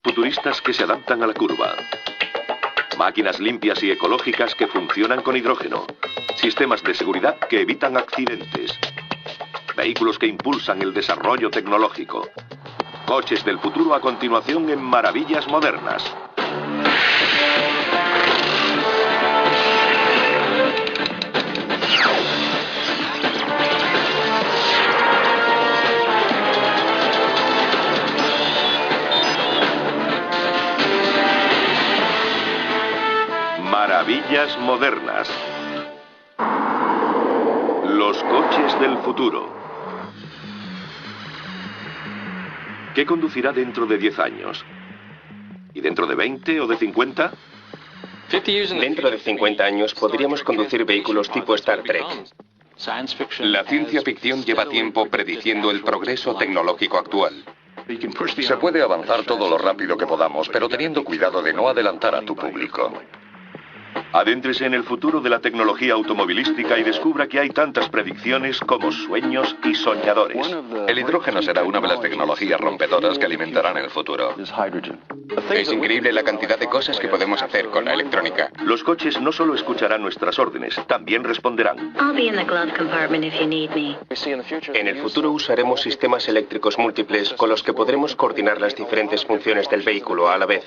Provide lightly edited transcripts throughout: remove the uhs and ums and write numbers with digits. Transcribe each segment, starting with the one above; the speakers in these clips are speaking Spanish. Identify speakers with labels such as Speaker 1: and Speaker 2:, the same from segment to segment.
Speaker 1: futuristas que se adaptan a la curva. Máquinas limpias y ecológicas que funcionan con hidrógeno. Sistemas de seguridad que evitan accidentes. Vehículos que impulsan el desarrollo tecnológico. Coches del futuro a continuación en Maravillas Modernas. Maravillas Modernas. Los coches del futuro. ¿Qué conducirá dentro de 10 años? ¿Y dentro de 20 o de 50?
Speaker 2: Dentro de 50 años podríamos conducir vehículos tipo Star Trek.
Speaker 3: La ciencia ficción lleva tiempo prediciendo el progreso tecnológico actual.
Speaker 4: Se puede avanzar todo lo rápido que podamos, pero teniendo cuidado de no adelantar a tu público.
Speaker 1: Adéntrese en el futuro de la tecnología automovilística y descubra que hay tantas predicciones como sueños y soñadores.
Speaker 4: El hidrógeno será una de las tecnologías rompedoras que alimentarán el futuro.
Speaker 3: Es increíble la cantidad de cosas que podemos hacer con la electrónica.
Speaker 1: Los coches no solo escucharán nuestras órdenes, también responderán.
Speaker 2: En el futuro usaremos sistemas eléctricos múltiples con los que podremos coordinar las diferentes funciones del vehículo a la vez.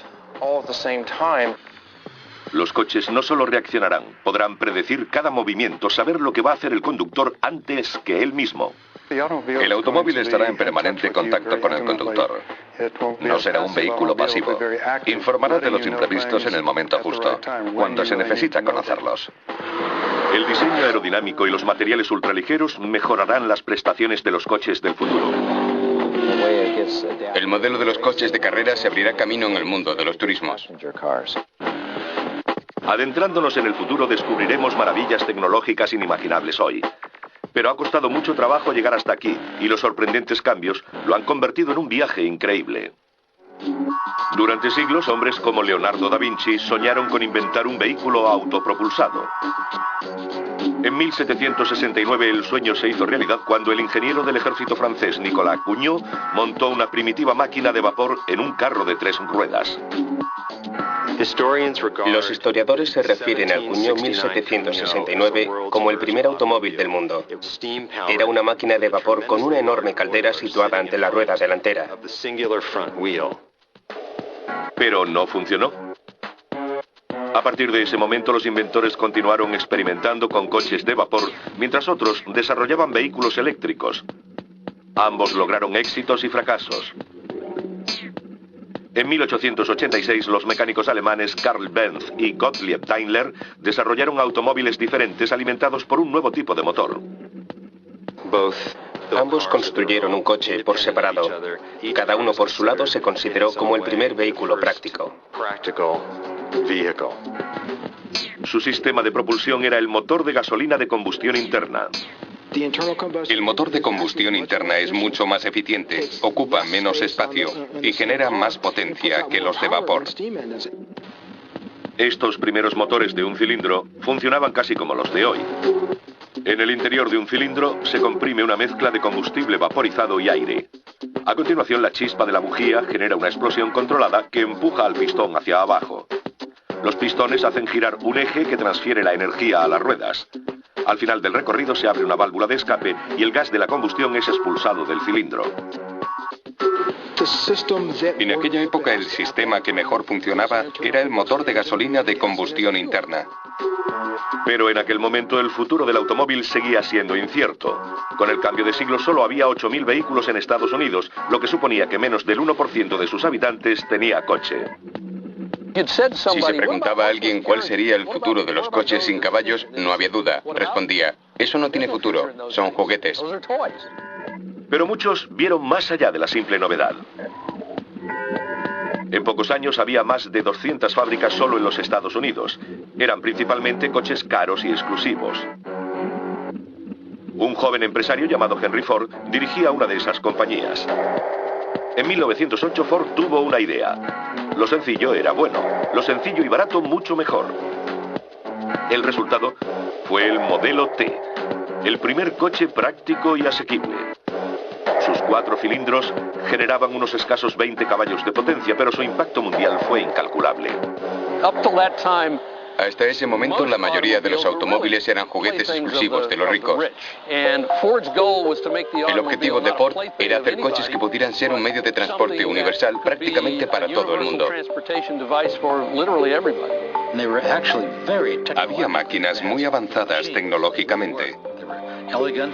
Speaker 1: Los coches no solo reaccionarán, podrán predecir cada movimiento, saber lo que va a hacer el conductor antes que él mismo.
Speaker 4: El automóvil estará en permanente contacto con el conductor. No será un vehículo pasivo. Informará de los imprevistos en el momento justo, cuando se necesita conocerlos.
Speaker 1: El diseño aerodinámico y los materiales ultraligeros mejorarán las prestaciones de los coches del futuro.
Speaker 3: El modelo de los coches de carrera se abrirá camino en el mundo de los turismos.
Speaker 1: Adentrándonos en el futuro descubriremos maravillas tecnológicas inimaginables hoy. Pero ha costado mucho trabajo llegar hasta aquí y los sorprendentes cambios lo han convertido en un viaje increíble. Durante siglos, hombres como Leonardo da Vinci soñaron con inventar un vehículo autopropulsado. En 1769 el sueño se hizo realidad cuando el ingeniero del ejército francés Nicolas Cugnot montó una primitiva máquina de vapor en un carro de 3 ruedas.
Speaker 2: Los historiadores se refieren al Cugnot 1769 como el primer automóvil del mundo. Era una máquina de vapor con una enorme caldera situada ante la rueda delantera.
Speaker 1: Pero no funcionó. A partir de ese momento los inventores continuaron experimentando con coches de vapor, mientras otros desarrollaban vehículos eléctricos. Ambos lograron éxitos y fracasos. En 1886 los mecánicos alemanes Karl Benz y Gottlieb Daimler desarrollaron automóviles diferentes alimentados por un nuevo tipo de motor.
Speaker 2: Ambos construyeron un coche por separado. Cada uno por su lado se consideró como el primer vehículo práctico.
Speaker 1: Su sistema de propulsión era el motor de gasolina de combustión interna.
Speaker 3: El motor de combustión interna es mucho más eficiente, ocupa menos espacio y genera más potencia que los de vapor.
Speaker 1: Estos primeros motores de un cilindro funcionaban casi como los de hoy. En el interior de un cilindro se comprime una mezcla de combustible vaporizado y aire. A continuación, la chispa de la bujía genera una explosión controlada que empuja al pistón hacia abajo. Los pistones hacen girar un eje que transfiere la energía a las ruedas. Al final del recorrido se abre una válvula de escape y el gas de la combustión es expulsado del cilindro.
Speaker 3: En aquella época el sistema que mejor funcionaba era el motor de gasolina de combustión interna.
Speaker 1: Pero en aquel momento el futuro del automóvil seguía siendo incierto. Con el cambio de siglo solo había 8.000 vehículos en Estados Unidos, lo que suponía que menos del 1% de sus habitantes tenía coche.
Speaker 3: Si se preguntaba a alguien cuál sería el futuro de los coches sin caballos, no había duda. Respondía, eso no tiene futuro, son juguetes.
Speaker 1: Pero muchos vieron más allá de la simple novedad. En pocos años había más de 200 fábricas solo en los Estados Unidos. Eran principalmente coches caros y exclusivos. Un joven empresario llamado Henry Ford dirigía una de esas compañías. En 1908 Ford tuvo una idea. Lo sencillo era bueno, lo sencillo y barato mucho mejor. El resultado fue el modelo T, el primer coche práctico y asequible. Sus 4 cilindros generaban unos escasos 20 caballos de potencia, pero su impacto mundial fue incalculable.
Speaker 3: Hasta ese momento, la mayoría de los automóviles eran juguetes exclusivos de los ricos. El objetivo de Ford era hacer coches que pudieran ser un medio de transporte universal prácticamente para todo el mundo.
Speaker 2: Había máquinas muy avanzadas tecnológicamente.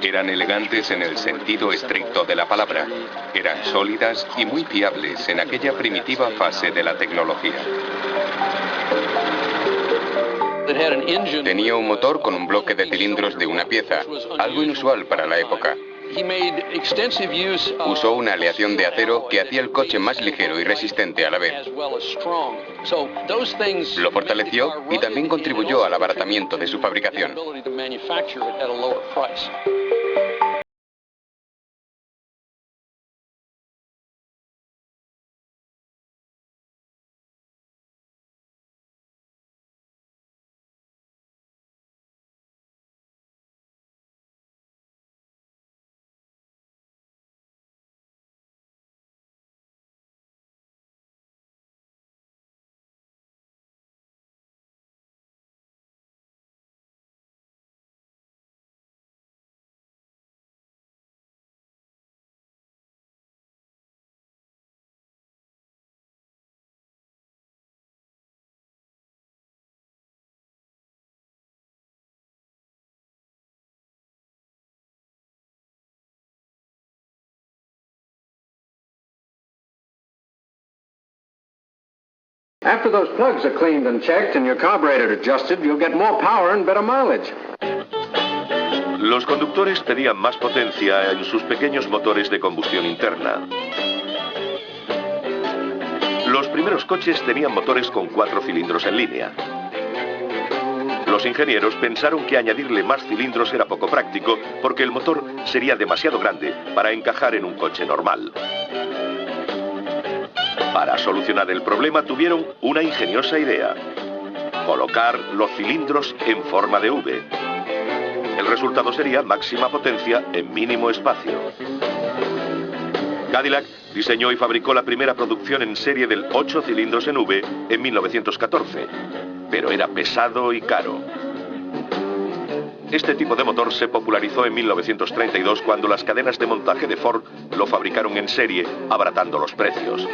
Speaker 2: Eran elegantes en el sentido estricto de la palabra. Eran sólidas y muy fiables en aquella primitiva fase de la tecnología.
Speaker 3: Tenía un motor con un bloque de cilindros de una pieza, algo inusual para la época. Usó una aleación de acero que hacía el coche más ligero y resistente a la vez. Lo fortaleció y también contribuyó al abaratamiento de su fabricación.
Speaker 5: After those plugs are cleaned and checked and your carburetor adjusted, you'll get more power and better mileage.
Speaker 1: Los conductores pedían más potencia en sus pequeños motores de combustión interna. Los primeros coches tenían motores con 4 cilindros en línea. Los ingenieros pensaron que añadirle más cilindros era poco práctico porque el motor sería demasiado grande para encajar en un coche normal. Para solucionar el problema tuvieron una ingeniosa idea: colocar los cilindros en forma de V. El resultado sería máxima potencia en mínimo espacio. Cadillac diseñó y fabricó la primera producción en serie del 8 cilindros en V en 1914, pero era pesado y caro. Este tipo de motor se popularizó en 1932 cuando las cadenas de montaje de Ford lo fabricaron en serie, abaratando los precios.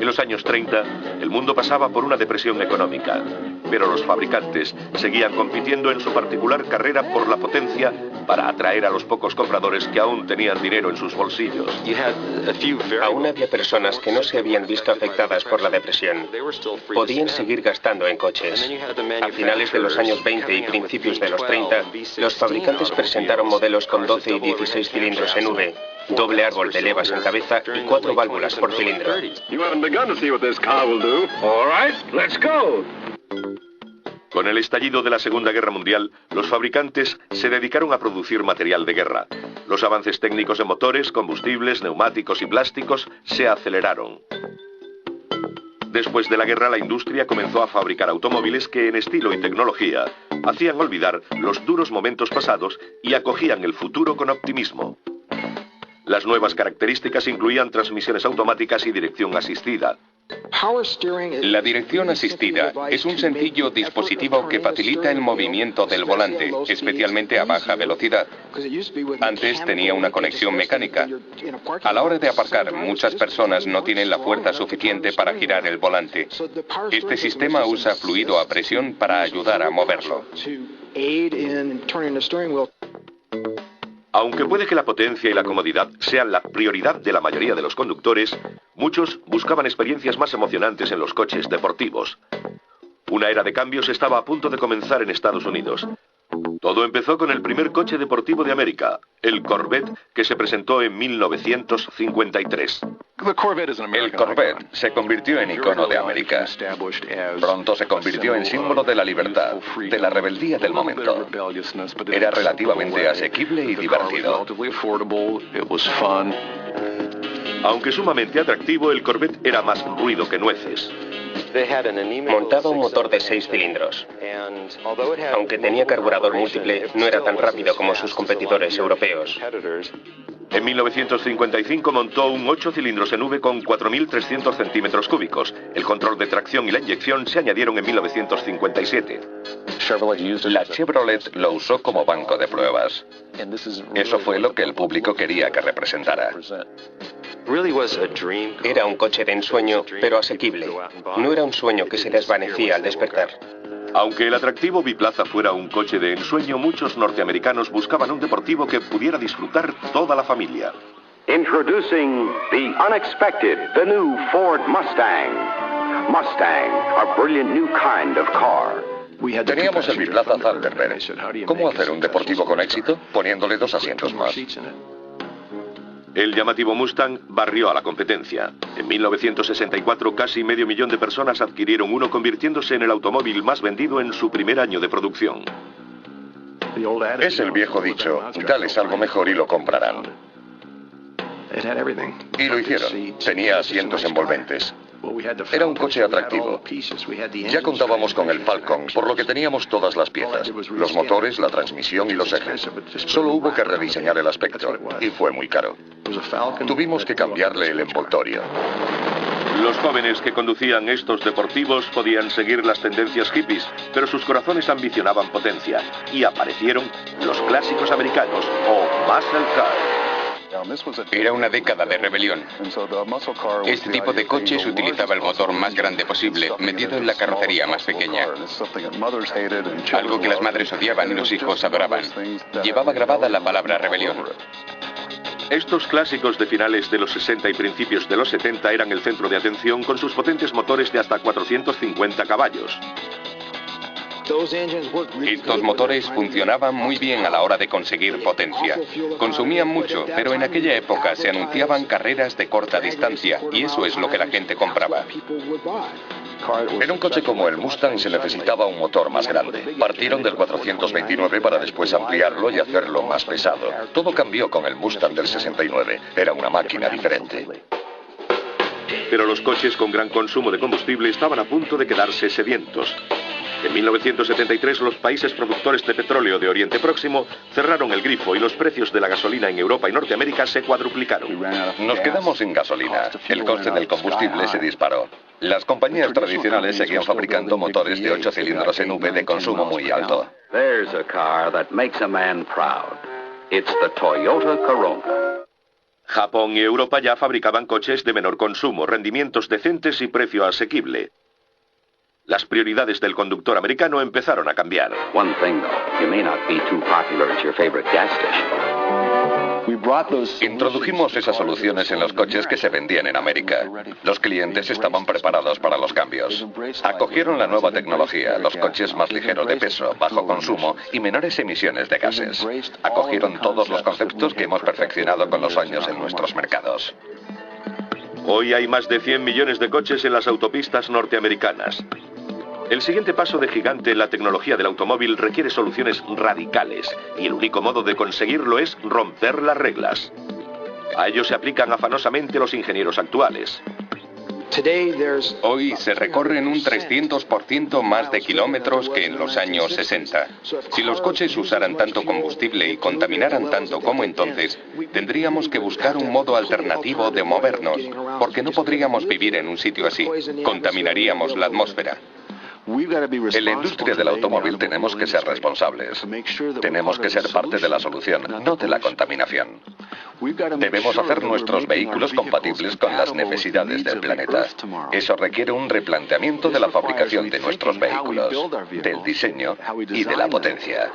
Speaker 1: En los años 30, el mundo pasaba por una depresión económica, pero los fabricantes seguían compitiendo en su particular carrera por la potencia para atraer a los pocos compradores que aún tenían dinero en sus bolsillos.
Speaker 2: Aún había personas que no se habían visto afectadas por la depresión. Podían seguir gastando en coches. A finales de los años 20 y principios de los 30, los fabricantes presentaron modelos con 12 y 16 cilindros en V, doble árbol de levas en cabeza y 4 válvulas por cilindro.
Speaker 1: Con el estallido de la Segunda Guerra Mundial, los fabricantes se dedicaron a producir material de guerra. Los avances técnicos en motores, combustibles, neumáticos y plásticos se aceleraron. Después de la guerra, la industria comenzó a fabricar automóviles que en estilo y tecnología hacían olvidar los duros momentos pasados y acogían el futuro con optimismo. Las nuevas características incluían transmisiones automáticas y dirección asistida.
Speaker 2: La dirección asistida es un sencillo dispositivo que facilita el movimiento del volante, especialmente a baja velocidad. Antes tenía una conexión mecánica. A la hora de aparcar, muchas personas no tienen la fuerza suficiente para girar el volante. Este sistema usa fluido a presión para ayudar a moverlo.
Speaker 1: Aunque puede que la potencia y la comodidad sean la prioridad de la mayoría de los conductores, muchos buscaban experiencias más emocionantes en los coches deportivos. Una era de cambios estaba a punto de comenzar en Estados Unidos. Todo empezó con el primer coche deportivo de América, el Corvette, que se presentó en 1953.
Speaker 4: El Corvette se convirtió en icono de América. Pronto se convirtió en símbolo de la libertad, de la rebeldía del momento. Era relativamente asequible y divertido.
Speaker 1: Aunque sumamente atractivo, el Corvette era más ruido que nueces.
Speaker 2: Montaba un motor de 6 cilindros. Aunque tenía carburador múltiple, no era tan rápido como sus competidores europeos.
Speaker 1: En 1955 montó un 8 cilindros en V con 4.300 centímetros cúbicos. El control de tracción y la inyección se añadieron en 1957.
Speaker 4: La Chevrolet lo usó como banco de pruebas. Eso fue lo que el público quería que representara.
Speaker 6: Era un coche de ensueño, pero asequible. No era un sueño que se desvanecía al despertar.
Speaker 1: Aunque el atractivo biplaza fuera un coche de ensueño, muchos norteamericanos buscaban un deportivo que pudiera disfrutar toda la familia.
Speaker 7: Introducing the unexpected, the new Ford Mustang. Mustang, a brilliant new kind of car.
Speaker 4: Teníamos el biplaza Thunderbird. ¿Cómo hacer un deportivo con éxito? Poniéndole 2 asientos más.
Speaker 1: El llamativo Mustang barrió a la competencia. En 1964 casi medio millón de personas adquirieron uno, convirtiéndose en el automóvil más vendido en su primer año de producción.
Speaker 4: Es el viejo dicho, dales algo mejor y lo comprarán. Y lo hicieron. Tenía asientos envolventes. Era un coche atractivo. Ya contábamos con el Falcon, por lo que teníamos todas las piezas, los motores, la transmisión y los ejes. Solo hubo que rediseñar el aspecto, y fue muy caro. Tuvimos que cambiarle el envoltorio.
Speaker 1: Los jóvenes que conducían estos deportivos podían seguir las tendencias hippies, pero sus corazones ambicionaban potencia, y aparecieron los clásicos americanos o muscle car.
Speaker 3: Era una década de rebelión. Este tipo de coches utilizaba el motor más grande posible, metido en la carrocería más pequeña. Algo que las madres odiaban y los hijos adoraban. Llevaba grabada la palabra rebelión.
Speaker 1: Estos clásicos de finales de los 60 y principios de los 70 eran el centro de atención con sus potentes motores de hasta 450 caballos.
Speaker 2: Estos motores funcionaban muy bien a la hora de conseguir potencia. Consumían mucho, pero en aquella época se anunciaban carreras de corta distancia, y eso es lo que la gente compraba.
Speaker 4: En un coche como el Mustang se necesitaba un motor más grande. Partieron del 429 para después ampliarlo y hacerlo más pesado. Todo cambió con el Mustang del 69. Era una máquina diferente.
Speaker 1: Pero los coches con gran consumo de combustible estaban a punto de quedarse sedientos. En 1973 los países productores de petróleo de Oriente Próximo cerraron el grifo y los precios de la gasolina en Europa y Norteamérica se cuadruplicaron.
Speaker 4: Nos quedamos sin gasolina. El coste del combustible se disparó. Las compañías tradicionales seguían fabricando motores de 8 cilindros en V de consumo muy alto.
Speaker 7: There's a car that makes a man proud. It's the Toyota Corona.
Speaker 1: Japón y Europa ya fabricaban coches de menor consumo, rendimientos decentes y precio asequible. Las prioridades del conductor americano empezaron a cambiar.
Speaker 7: One thing though, you may not be too popular at your favorite gas station.
Speaker 4: Introdujimos esas soluciones en los coches que se vendían en América. Los clientes estaban preparados para los cambios. Acogieron la nueva tecnología, los coches más ligeros de peso, bajo consumo y menores emisiones de gases. Acogieron todos los conceptos que hemos perfeccionado con los años en nuestros mercados.
Speaker 1: Hoy hay más de 100 millones de coches en las autopistas norteamericanas. El siguiente paso de gigante en la tecnología del automóvil requiere soluciones radicales, y el único modo de conseguirlo es romper las reglas. A ello se aplican afanosamente los ingenieros actuales.
Speaker 2: Hoy se recorren un 300% más de kilómetros que en los años 60. Si los coches usaran tanto combustible y contaminaran tanto como entonces, tendríamos que buscar un modo alternativo de movernos, porque no podríamos vivir en un sitio así. Contaminaríamos la atmósfera.
Speaker 4: En la industria del automóvil tenemos que ser responsables. Tenemos que ser parte de la solución, no de la contaminación. Debemos hacer nuestros vehículos compatibles con las necesidades del planeta. Eso requiere un replanteamiento de la fabricación de nuestros vehículos, del diseño y de la potencia.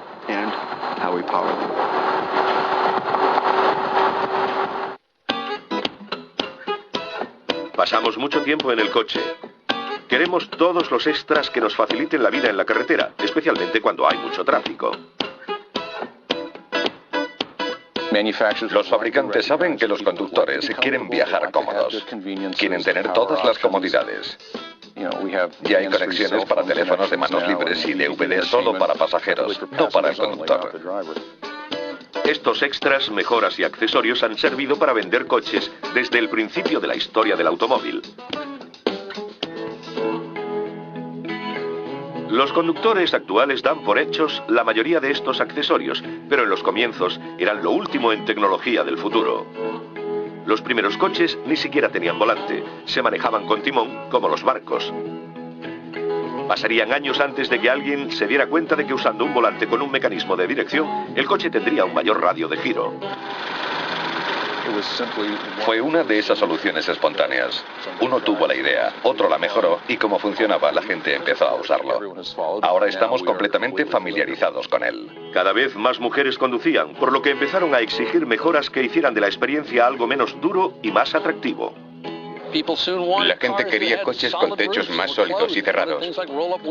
Speaker 1: Pasamos mucho tiempo en el coche. Queremos todos los extras que nos faciliten la vida en la carretera, especialmente cuando hay mucho tráfico.
Speaker 4: Los fabricantes saben que los conductores quieren viajar cómodos, quieren tener todas las comodidades. Ya hay conexiones para teléfonos de manos libres y DVD solo para pasajeros, no para el conductor.
Speaker 1: Estos extras, mejoras y accesorios han servido para vender coches desde el principio de la historia del automóvil. Los conductores actuales dan por hechos la mayoría de estos accesorios, pero en los comienzos eran lo último en tecnología del futuro. Los primeros coches ni siquiera tenían volante, se manejaban con timón como los barcos. Pasarían años antes de que alguien se diera cuenta de que usando un volante con un mecanismo de dirección, el coche tendría un mayor radio de giro.
Speaker 4: Fue una de esas soluciones espontáneas. Uno tuvo la idea, otro la mejoró y como funcionaba, la gente empezó a usarlo. Ahora estamos completamente familiarizados con él.
Speaker 1: Cada vez más mujeres conducían, por lo que empezaron a exigir mejoras que hicieran de la experiencia algo menos duro y más atractivo.
Speaker 3: La gente quería coches con techos más sólidos y cerrados.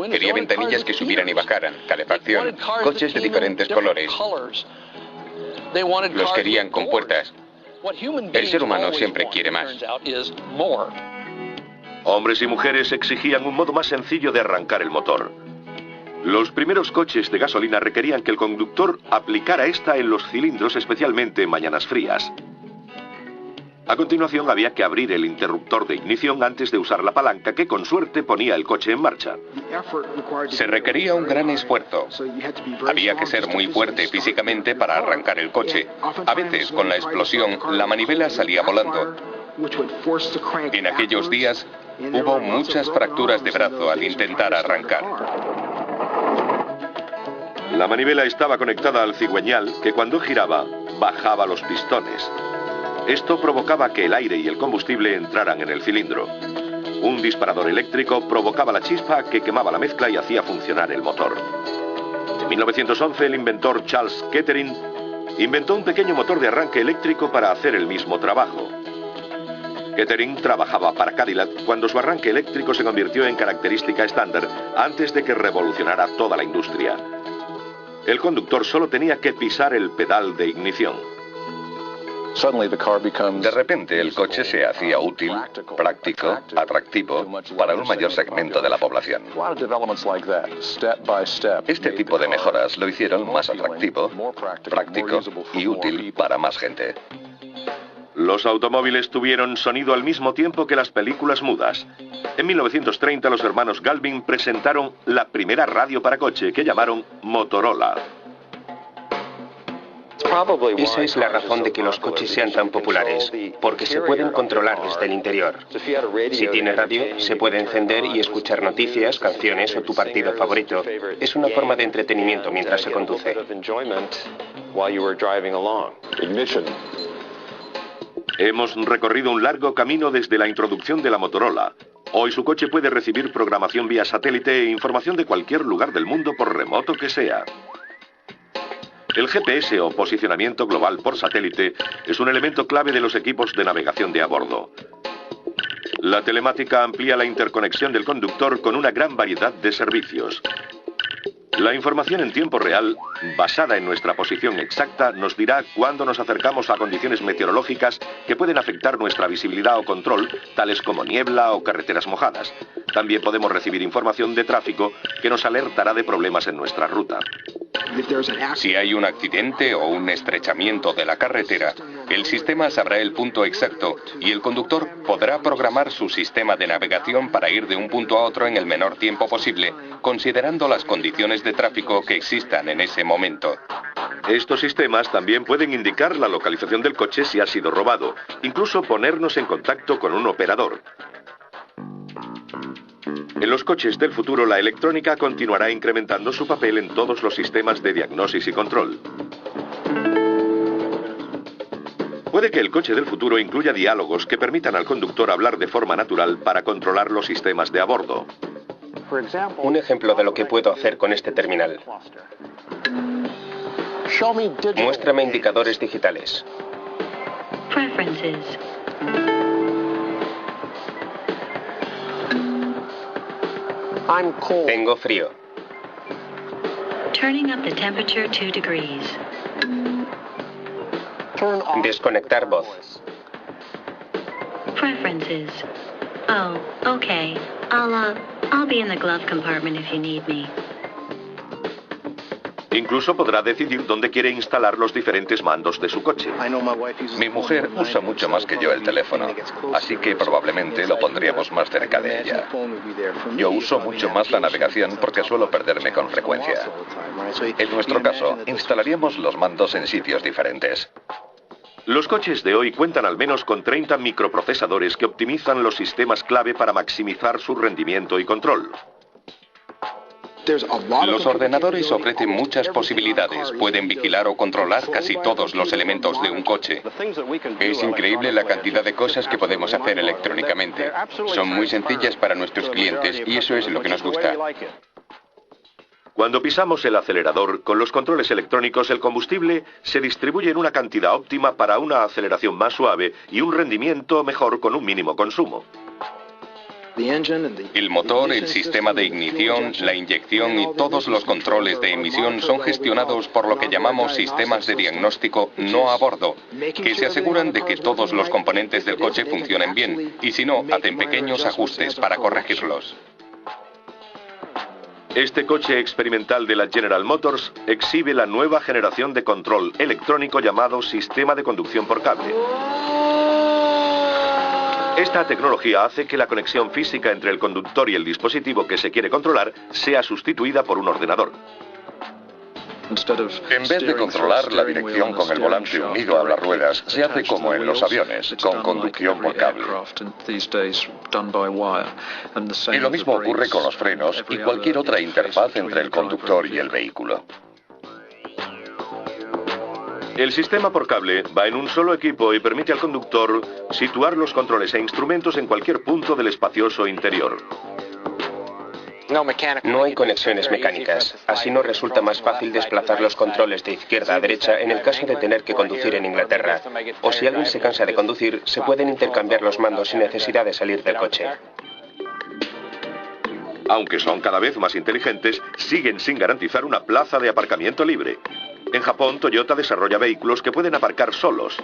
Speaker 3: Quería ventanillas que subieran y bajaran, calefacción, coches de diferentes colores. Los querían con puertas. El ser humano siempre quiere más.
Speaker 1: Hombres y mujeres exigían un modo más sencillo de arrancar el motor. Los primeros coches de gasolina requerían que el conductor aplicara esta en los cilindros, especialmente en mañanas frías. A continuación había que abrir el interruptor de ignición antes de usar la palanca que con suerte ponía el coche en marcha.
Speaker 2: Se requería un gran esfuerzo. Había que ser muy fuerte físicamente para arrancar el coche. A veces, con la explosión, la manivela salía volando. En aquellos días, hubo muchas fracturas de brazo al intentar arrancar.
Speaker 1: La manivela estaba conectada al cigüeñal que cuando giraba, bajaba los pistones. Esto provocaba que el aire y el combustible entraran en el cilindro. Un disparador eléctrico provocaba la chispa que quemaba la mezcla y hacía funcionar el motor. En 1911, el inventor Charles Kettering inventó un pequeño motor de arranque eléctrico para hacer el mismo trabajo. Kettering trabajaba para Cadillac cuando su arranque eléctrico se convirtió en característica estándar antes de que revolucionara toda la industria. El conductor solo tenía que pisar el pedal de ignición.
Speaker 4: De repente el coche se hacía útil, práctico, atractivo para un mayor segmento de la población. Este tipo de mejoras lo hicieron más atractivo, práctico y útil para más gente.
Speaker 1: Los automóviles tuvieron sonido al mismo tiempo que las películas mudas. En 1930 los hermanos Galvin presentaron la primera radio para coche que llamaron Motorola.
Speaker 6: Esa es la razón de que los coches sean tan populares, porque se pueden controlar desde el interior. Si tiene radio, se puede encender y escuchar noticias, canciones o tu partido favorito. Es una forma de entretenimiento mientras se conduce.
Speaker 1: Hemos recorrido un largo camino desde la introducción de la Motorola. Hoy su coche puede recibir programación vía satélite e información de cualquier lugar del mundo por remoto que sea. El GPS o posicionamiento global por satélite es un elemento clave de los equipos de navegación de a bordo. La telemática amplía la interconexión del conductor con una gran variedad de servicios. La información en tiempo real, basada en nuestra posición exacta, nos dirá cuándo nos acercamos a condiciones meteorológicas que pueden afectar nuestra visibilidad o control, tales como niebla o carreteras mojadas. También podemos recibir información de tráfico que nos alertará de problemas en nuestra ruta.
Speaker 2: Si hay un accidente o un estrechamiento de la carretera, el sistema sabrá el punto exacto y el conductor podrá programar su sistema de navegación para ir de un punto a otro en el menor tiempo posible, considerando las condiciones de tráfico que existan en ese momento.
Speaker 1: Estos sistemas también pueden indicar la localización del coche si ha sido robado, incluso ponernos en contacto con un operador. En los coches del futuro, la electrónica continuará incrementando su papel en todos los sistemas de diagnosis y control. Puede que el coche del futuro incluya diálogos que permitan al conductor hablar de forma natural para controlar los sistemas de a bordo.
Speaker 6: Un ejemplo de lo que puedo hacer con este terminal. Muéstrame indicadores digitales.
Speaker 8: Preferences.
Speaker 6: Tengo frío.
Speaker 8: Turning up the temperature 2 degrees.
Speaker 6: Desconectar voz.
Speaker 8: Preferences. Oh, okay. I'll be in the glove compartment if you need me.
Speaker 1: Incluso podrá decidir dónde quiere instalar los diferentes mandos de su coche.
Speaker 4: Mi mujer usa mucho más que yo el teléfono, así que probablemente lo pondríamos más cerca de ella. Yo uso mucho más la navegación porque suelo perderme con frecuencia. En nuestro caso, instalaríamos los mandos en sitios diferentes.
Speaker 1: Los coches de hoy cuentan al menos con 30 microprocesadores que optimizan los sistemas clave para maximizar su rendimiento y control.
Speaker 2: Los ordenadores ofrecen muchas posibilidades. Pueden vigilar o controlar casi todos los elementos de un coche.
Speaker 3: Es increíble la cantidad de cosas que podemos hacer electrónicamente. Son muy sencillas para nuestros clientes y eso es lo que nos gusta.
Speaker 1: Cuando pisamos el acelerador, con los controles electrónicos el combustible se distribuye en una cantidad óptima para una aceleración más suave y un rendimiento mejor con un mínimo consumo.
Speaker 2: El motor, el sistema de ignición, la inyección y todos los controles de emisión son gestionados por lo que llamamos sistemas de diagnóstico no a bordo, que se aseguran de que todos los componentes del coche funcionen bien y si no, hacen pequeños ajustes para corregirlos.
Speaker 1: Este coche experimental de la General Motors exhibe la nueva generación de control electrónico llamado Sistema de Conducción por Cable. Esta tecnología hace que la conexión física entre el conductor y el dispositivo que se quiere controlar sea sustituida por un ordenador.
Speaker 4: En vez de controlar la dirección con el volante unido a las ruedas, se hace como en los aviones, con conducción por cable. Y lo mismo ocurre con los frenos y cualquier otra interfaz entre el conductor y el vehículo.
Speaker 1: El sistema por cable va en un solo equipo y permite al conductor situar los controles e instrumentos en cualquier punto del espacioso interior.
Speaker 6: No hay conexiones mecánicas, así nos resulta más fácil desplazar los controles de izquierda a derecha en el caso de tener que conducir en Inglaterra. O si alguien se cansa de conducir, se pueden intercambiar los mandos sin necesidad de salir del coche.
Speaker 1: Aunque son cada vez más inteligentes, siguen sin garantizar una plaza de aparcamiento libre. En Japón, Toyota desarrolla vehículos que pueden aparcar solos.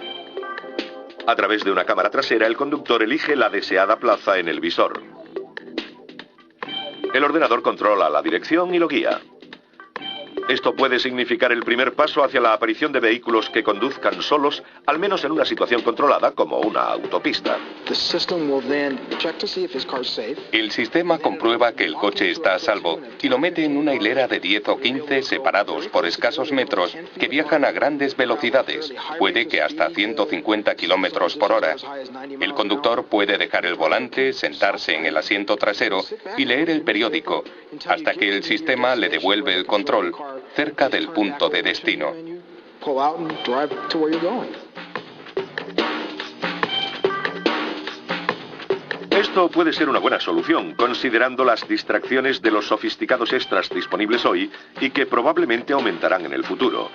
Speaker 1: A través de una cámara trasera, el conductor elige la deseada plaza en el visor. El ordenador controla la dirección y lo guía. Esto puede significar el primer paso hacia la aparición de vehículos que conduzcan solos, al menos en una situación controlada como una autopista.
Speaker 2: El sistema comprueba que el coche está a salvo y lo mete en una hilera de 10 o 15 separados por escasos metros que viajan a grandes velocidades, puede que hasta 150 kilómetros por hora. El conductor puede dejar el volante, sentarse en el asiento trasero y leer el periódico, hasta que el sistema le devuelve el control cerca del punto de destino.
Speaker 1: Esto puede ser una buena solución, considerando las distracciones de los sofisticados extras disponibles hoy y que probablemente aumentarán en el futuro.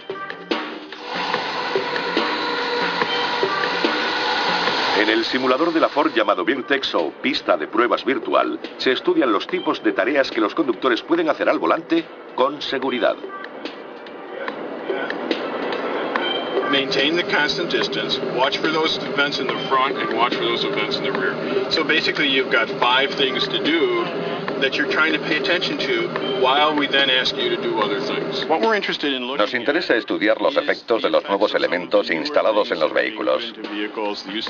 Speaker 1: En el simulador de la Ford llamado Virtex o pista de pruebas virtual, se estudian los tipos de tareas que los conductores pueden hacer al volante con seguridad.
Speaker 9: Maintain the constant distance, watch for those events in the front and watch for those events in the rear. So basically you've got 5 things to do that you're trying to pay attention to while we then ask you to do other things. What we're interested in looking
Speaker 4: Nos interesa estudiar los efectos de los nuevos elementos instalados en los vehículos.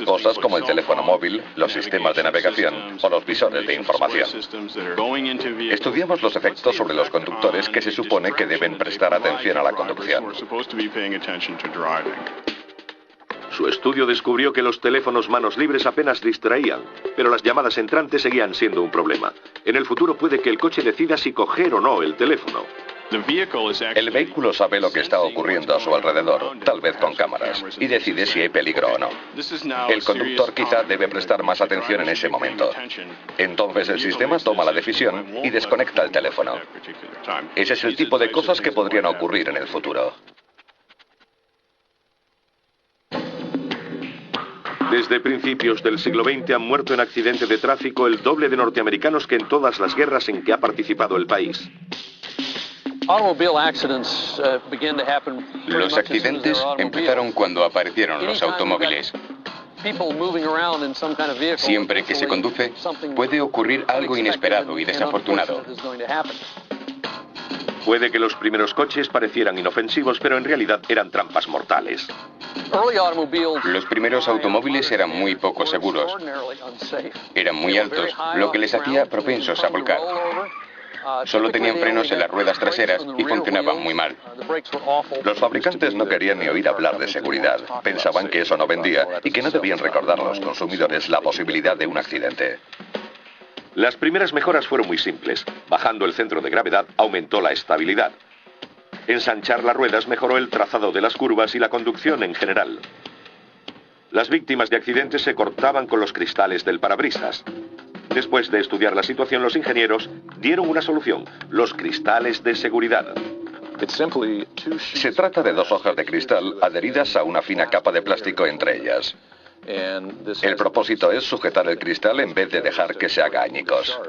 Speaker 4: Cosas como el teléfono móvil, los sistemas de navegación o los visores de información. Estudiamos los efectos sobre los conductores que se supone que deben prestar atención a la conducción.
Speaker 1: Su estudio descubrió que los teléfonos manos libres apenas distraían, pero las llamadas entrantes seguían siendo un problema. En el futuro puede que el coche decida si coger o no el teléfono.
Speaker 4: El vehículo sabe lo que está ocurriendo a su alrededor, tal vez con cámaras, y decide si hay peligro o no. El conductor quizá debe prestar más atención en ese momento. Entonces el sistema toma la decisión y desconecta el teléfono. Ese es el tipo de cosas que podrían ocurrir en el futuro.
Speaker 1: Desde principios del siglo XX han muerto en accidente de tráfico el doble de norteamericanos que en todas las guerras en que ha participado el país.
Speaker 3: Los accidentes empezaron cuando aparecieron los automóviles. Siempre que se conduce, puede ocurrir algo inesperado y desafortunado.
Speaker 1: Puede que los primeros coches parecieran inofensivos, pero en realidad eran trampas mortales.
Speaker 3: Los primeros automóviles eran muy poco seguros. Eran muy altos, lo que les hacía propensos a volcar. Solo tenían frenos en las ruedas traseras y funcionaban muy mal.
Speaker 4: Los fabricantes no querían ni oír hablar de seguridad. Pensaban que eso no vendía y que no debían recordar a los consumidores la posibilidad de un accidente.
Speaker 1: Las primeras mejoras fueron muy simples. Bajando el centro de gravedad aumentó la estabilidad. Ensanchar las ruedas mejoró el trazado de las curvas y la conducción en general. Las víctimas de accidentes se cortaban con los cristales del parabrisas. Después de estudiar la situación, los ingenieros dieron una solución: los cristales de seguridad.
Speaker 4: Se trata de dos hojas de cristal adheridas a una fina capa de plástico entre ellas. El propósito es sujetar el cristal en vez de dejar que se haga añicos.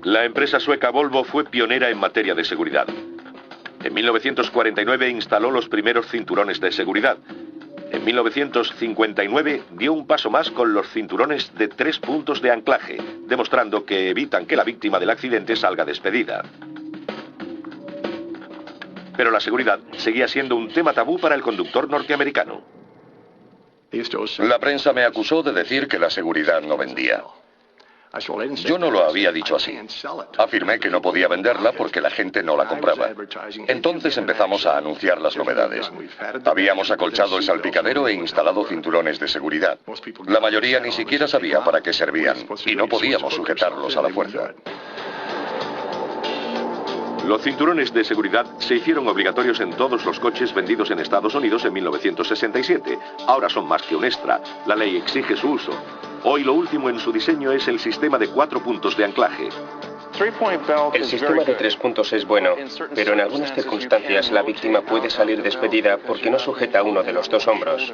Speaker 1: La empresa sueca Volvo fue pionera en materia de seguridad. En 1949 instaló los primeros cinturones de seguridad. En 1959 dio un paso más con los cinturones de 3 puntos de anclaje, demostrando que evitan que la víctima del accidente salga despedida. Pero la seguridad seguía siendo un tema tabú para el conductor norteamericano.
Speaker 4: La prensa me acusó de decir que la seguridad no vendía. Yo no lo había dicho así. Afirmé que no podía venderla porque la gente no la compraba. Entonces empezamos a anunciar las novedades. Habíamos acolchado el salpicadero e instalado cinturones de seguridad. La mayoría ni siquiera sabía para qué servían y no podíamos sujetarlos a la fuerza.
Speaker 1: Los cinturones de seguridad se hicieron obligatorios en todos los coches vendidos en Estados Unidos en 1967. Ahora son más que un extra. La ley exige su uso. Hoy lo último en su diseño es el sistema de 4 puntos de anclaje.
Speaker 6: El sistema de 3 puntos es bueno, pero en algunas circunstancias la víctima puede salir despedida porque no sujeta uno de los dos hombros.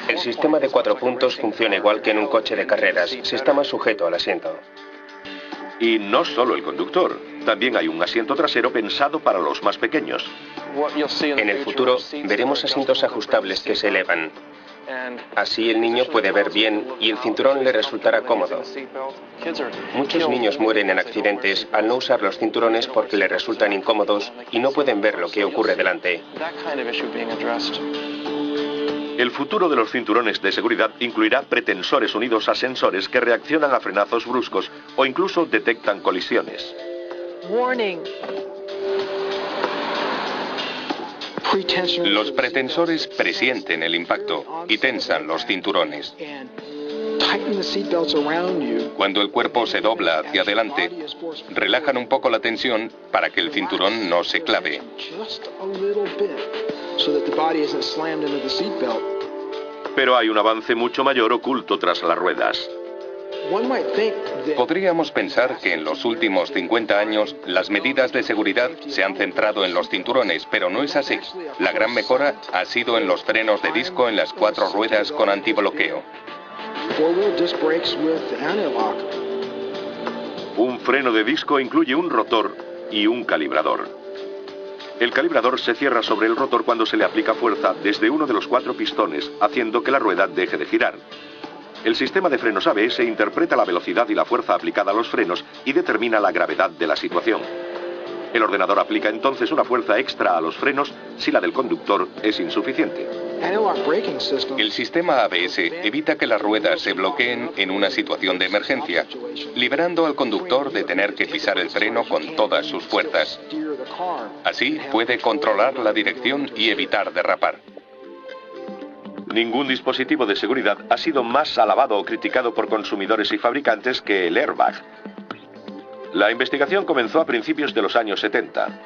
Speaker 6: El sistema de 4 puntos funciona igual que en un coche de carreras. Se está más sujeto al asiento.
Speaker 1: Y no solo el conductor. También hay un asiento trasero pensado para los más pequeños.
Speaker 6: En el futuro veremos asientos ajustables que se elevan. Así el niño puede ver bien y el cinturón le resultará cómodo. Muchos niños mueren en accidentes al no usar los cinturones porque les resultan incómodos y no pueden ver lo que ocurre delante.
Speaker 1: El futuro de los cinturones de seguridad incluirá pretensores unidos a sensores que reaccionan a frenazos bruscos o incluso detectan colisiones.
Speaker 2: Los pretensores presienten el impacto y tensan los cinturones. Cuando el cuerpo se dobla hacia adelante, relajan un poco la tensión para que el cinturón no se clave.
Speaker 1: Pero hay un avance mucho mayor oculto tras las ruedas.
Speaker 2: Podríamos pensar que en los últimos 50 años las medidas de seguridad se han centrado en los cinturones, pero no es así. La gran mejora ha sido en los frenos de disco en las 4 ruedas con antibloqueo.
Speaker 1: Un freno de disco incluye un rotor y un calibrador. El calibrador se cierra sobre el rotor cuando se le aplica fuerza desde uno de los 4 pistones, haciendo que la rueda deje de girar. El sistema de frenos ABS interpreta la velocidad y la fuerza aplicada a los frenos y determina la gravedad de la situación. El ordenador aplica entonces una fuerza extra a los frenos si la del conductor es insuficiente.
Speaker 2: El sistema ABS evita que las ruedas se bloqueen en una situación de emergencia, liberando al conductor de tener que pisar el freno con todas sus fuerzas. Así puede controlar la dirección y evitar derrapar.
Speaker 1: Ningún dispositivo de seguridad ha sido más alabado o criticado por consumidores y fabricantes que el airbag. La investigación comenzó a principios de los años 70.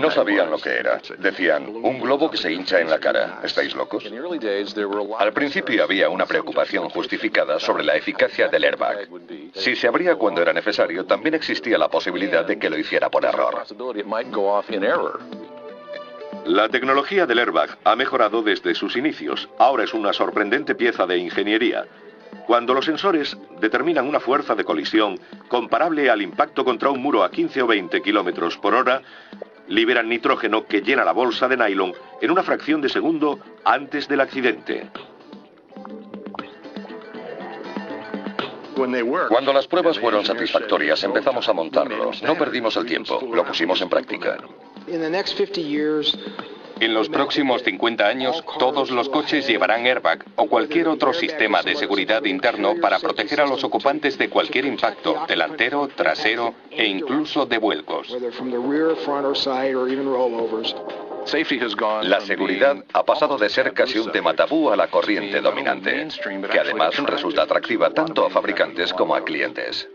Speaker 4: No sabían lo que era. Decían, un globo que se hincha en la cara. ¿Estáis locos? Al principio había una preocupación justificada sobre la eficacia del airbag. Si se abría cuando era necesario, también existía la posibilidad de que lo hiciera por error.
Speaker 1: La tecnología del airbag ha mejorado desde sus inicios. Ahora es una sorprendente pieza de ingeniería. Cuando los sensores determinan una fuerza de colisión comparable al impacto contra un muro a 15 o 20 kilómetros por hora, liberan nitrógeno que llena la bolsa de nylon en una fracción de segundo antes del accidente.
Speaker 4: Cuando las pruebas fueron satisfactorias, empezamos a montarlo. No perdimos el tiempo, lo pusimos en práctica.
Speaker 2: En los próximos 50 años, todos los coches llevarán airbag o cualquier otro sistema de seguridad interno para proteger a los ocupantes de cualquier impacto, delantero, trasero e incluso de vuelcos.
Speaker 4: La seguridad ha pasado de ser casi un tema tabú a la corriente dominante, que además resulta atractiva tanto a fabricantes como a clientes.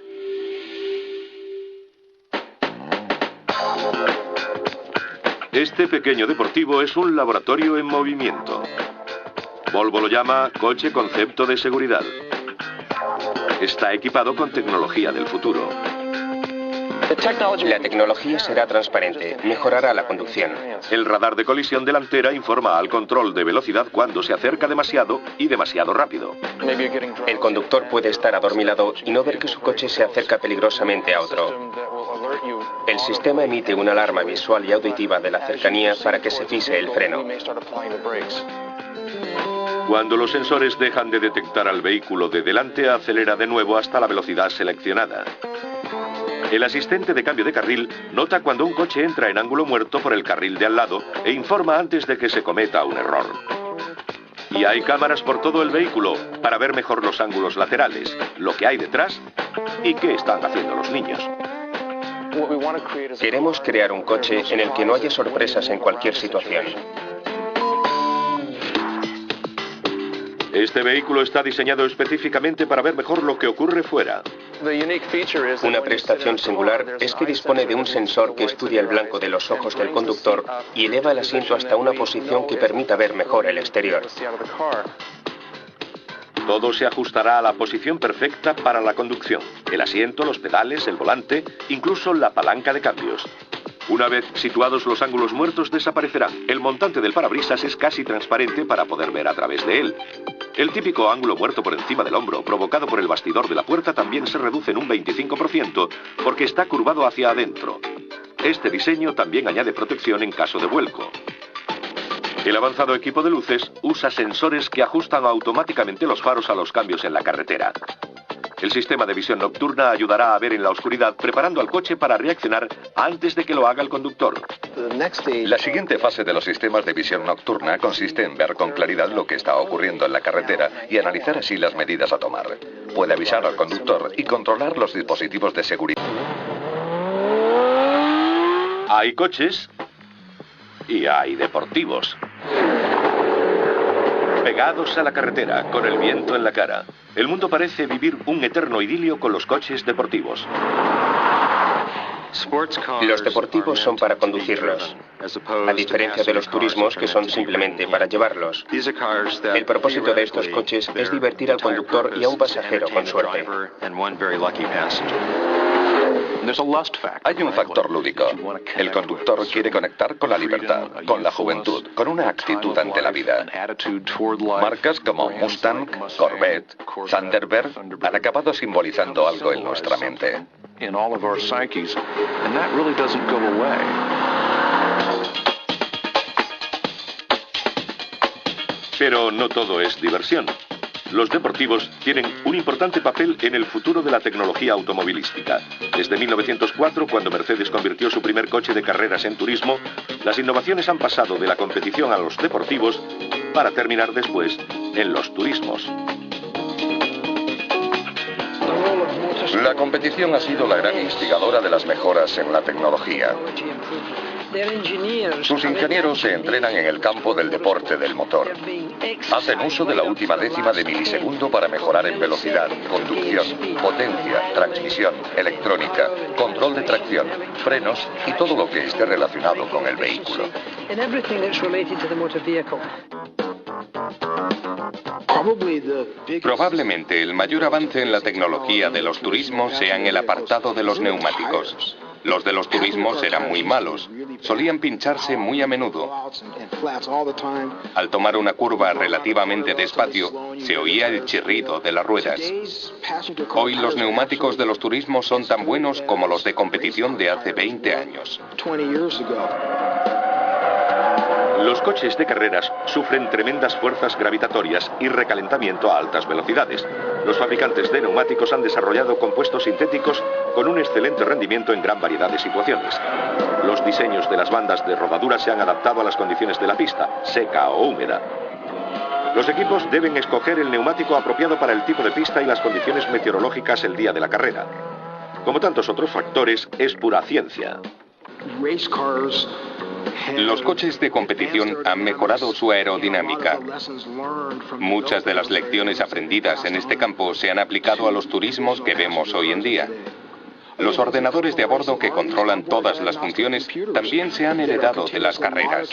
Speaker 1: Este pequeño deportivo es un laboratorio en movimiento. Volvo lo llama coche concepto de seguridad. Está equipado con tecnología del futuro.
Speaker 6: La tecnología será transparente, mejorará la conducción.
Speaker 1: El radar de colisión delantera informa al control de velocidad cuando se acerca demasiado y demasiado rápido.
Speaker 6: El conductor puede estar adormilado y no ver que su coche se acerca peligrosamente a otro. El sistema emite una alarma visual y auditiva de la cercanía para que se pise el freno.
Speaker 1: Cuando los sensores dejan de detectar al vehículo de delante, acelera de nuevo hasta la velocidad seleccionada. El asistente de cambio de carril nota cuando un coche entra en ángulo muerto por el carril de al lado e informa antes de que se cometa un error. Y hay cámaras por todo el vehículo para ver mejor los ángulos laterales, lo que hay detrás y qué están haciendo los niños.
Speaker 6: Queremos crear un coche en el que no haya sorpresas en cualquier situación.
Speaker 1: Este vehículo está diseñado específicamente para ver mejor lo que ocurre fuera.
Speaker 6: Una prestación singular es que dispone de un sensor que estudia el blanco de los ojos del conductor y eleva el asiento hasta una posición que permita ver mejor el exterior.
Speaker 1: Todo se ajustará a la posición perfecta para la conducción. El asiento, los pedales, el volante, incluso la palanca de cambios. Una vez situados, los ángulos muertos desaparecerán. El montante del parabrisas es casi transparente para poder ver a través de él. El típico ángulo muerto por encima del hombro, provocado por el bastidor de la puerta, también se reduce en un 25% porque está curvado hacia adentro. Este diseño también añade protección en caso de vuelco. El avanzado equipo de luces usa sensores que ajustan automáticamente los faros a los cambios en la carretera. El sistema de visión nocturna ayudará a ver en la oscuridad, preparando al coche para reaccionar antes de que lo haga el conductor.
Speaker 4: La siguiente fase de los sistemas de visión nocturna consiste en ver con claridad lo que está ocurriendo en la carretera y analizar así las medidas a tomar. Puede avisar al conductor y controlar los dispositivos de seguridad.
Speaker 1: Hay coches y hay deportivos. Pegados a la carretera, con el viento en la cara. El mundo parece vivir un eterno idilio con los coches deportivos.
Speaker 6: Los deportivos son para conducirlos, a diferencia de los turismos que son simplemente para llevarlos. El propósito de estos coches es divertir al conductor y a un pasajero con suerte.
Speaker 4: Hay un factor lúdico. El conductor quiere conectar con la libertad, con la juventud, con una actitud ante la vida. Marcas como Mustang, Corvette, Thunderbird han acabado simbolizando algo en nuestra mente.
Speaker 1: Pero no todo es diversión. Los deportivos tienen un importante papel en el futuro de la tecnología automovilística. Desde 1904, cuando Mercedes convirtió su primer coche de carreras en turismo, las innovaciones han pasado de la competición a los deportivos para terminar después en los turismos.
Speaker 4: La competición ha sido la gran instigadora de las mejoras en la tecnología. Sus ingenieros se entrenan en el campo del deporte del motor. Hacen uso de la última décima de milisegundo para mejorar en velocidad, conducción, potencia, transmisión, electrónica, control de tracción, frenos y todo lo que esté relacionado con el vehículo.
Speaker 2: Probablemente el mayor avance en la tecnología de los turismos sea en el apartado de los neumáticos. Los de los turismos eran muy malos, solían pincharse muy a menudo. Al tomar una curva relativamente despacio, se oía el chirrido de las ruedas. Hoy los neumáticos de los turismos son tan buenos como los de competición de hace 20 años.
Speaker 1: Los coches de carreras sufren tremendas fuerzas gravitatorias y recalentamiento a altas velocidades. Los fabricantes de neumáticos han desarrollado compuestos sintéticos con un excelente rendimiento en gran variedad de situaciones. Los diseños de las bandas de rodadura se han adaptado a las condiciones de la pista, seca o húmeda. Los equipos deben escoger el neumático apropiado para el tipo de pista y las condiciones meteorológicas el día de la carrera. Como tantos otros factores, es pura ciencia.
Speaker 2: Los coches de competición han mejorado su aerodinámica. Muchas de las lecciones aprendidas en este campo se han aplicado a los turismos que vemos hoy en día. Los ordenadores de a bordo que controlan todas las funciones también se han heredado de las carreras.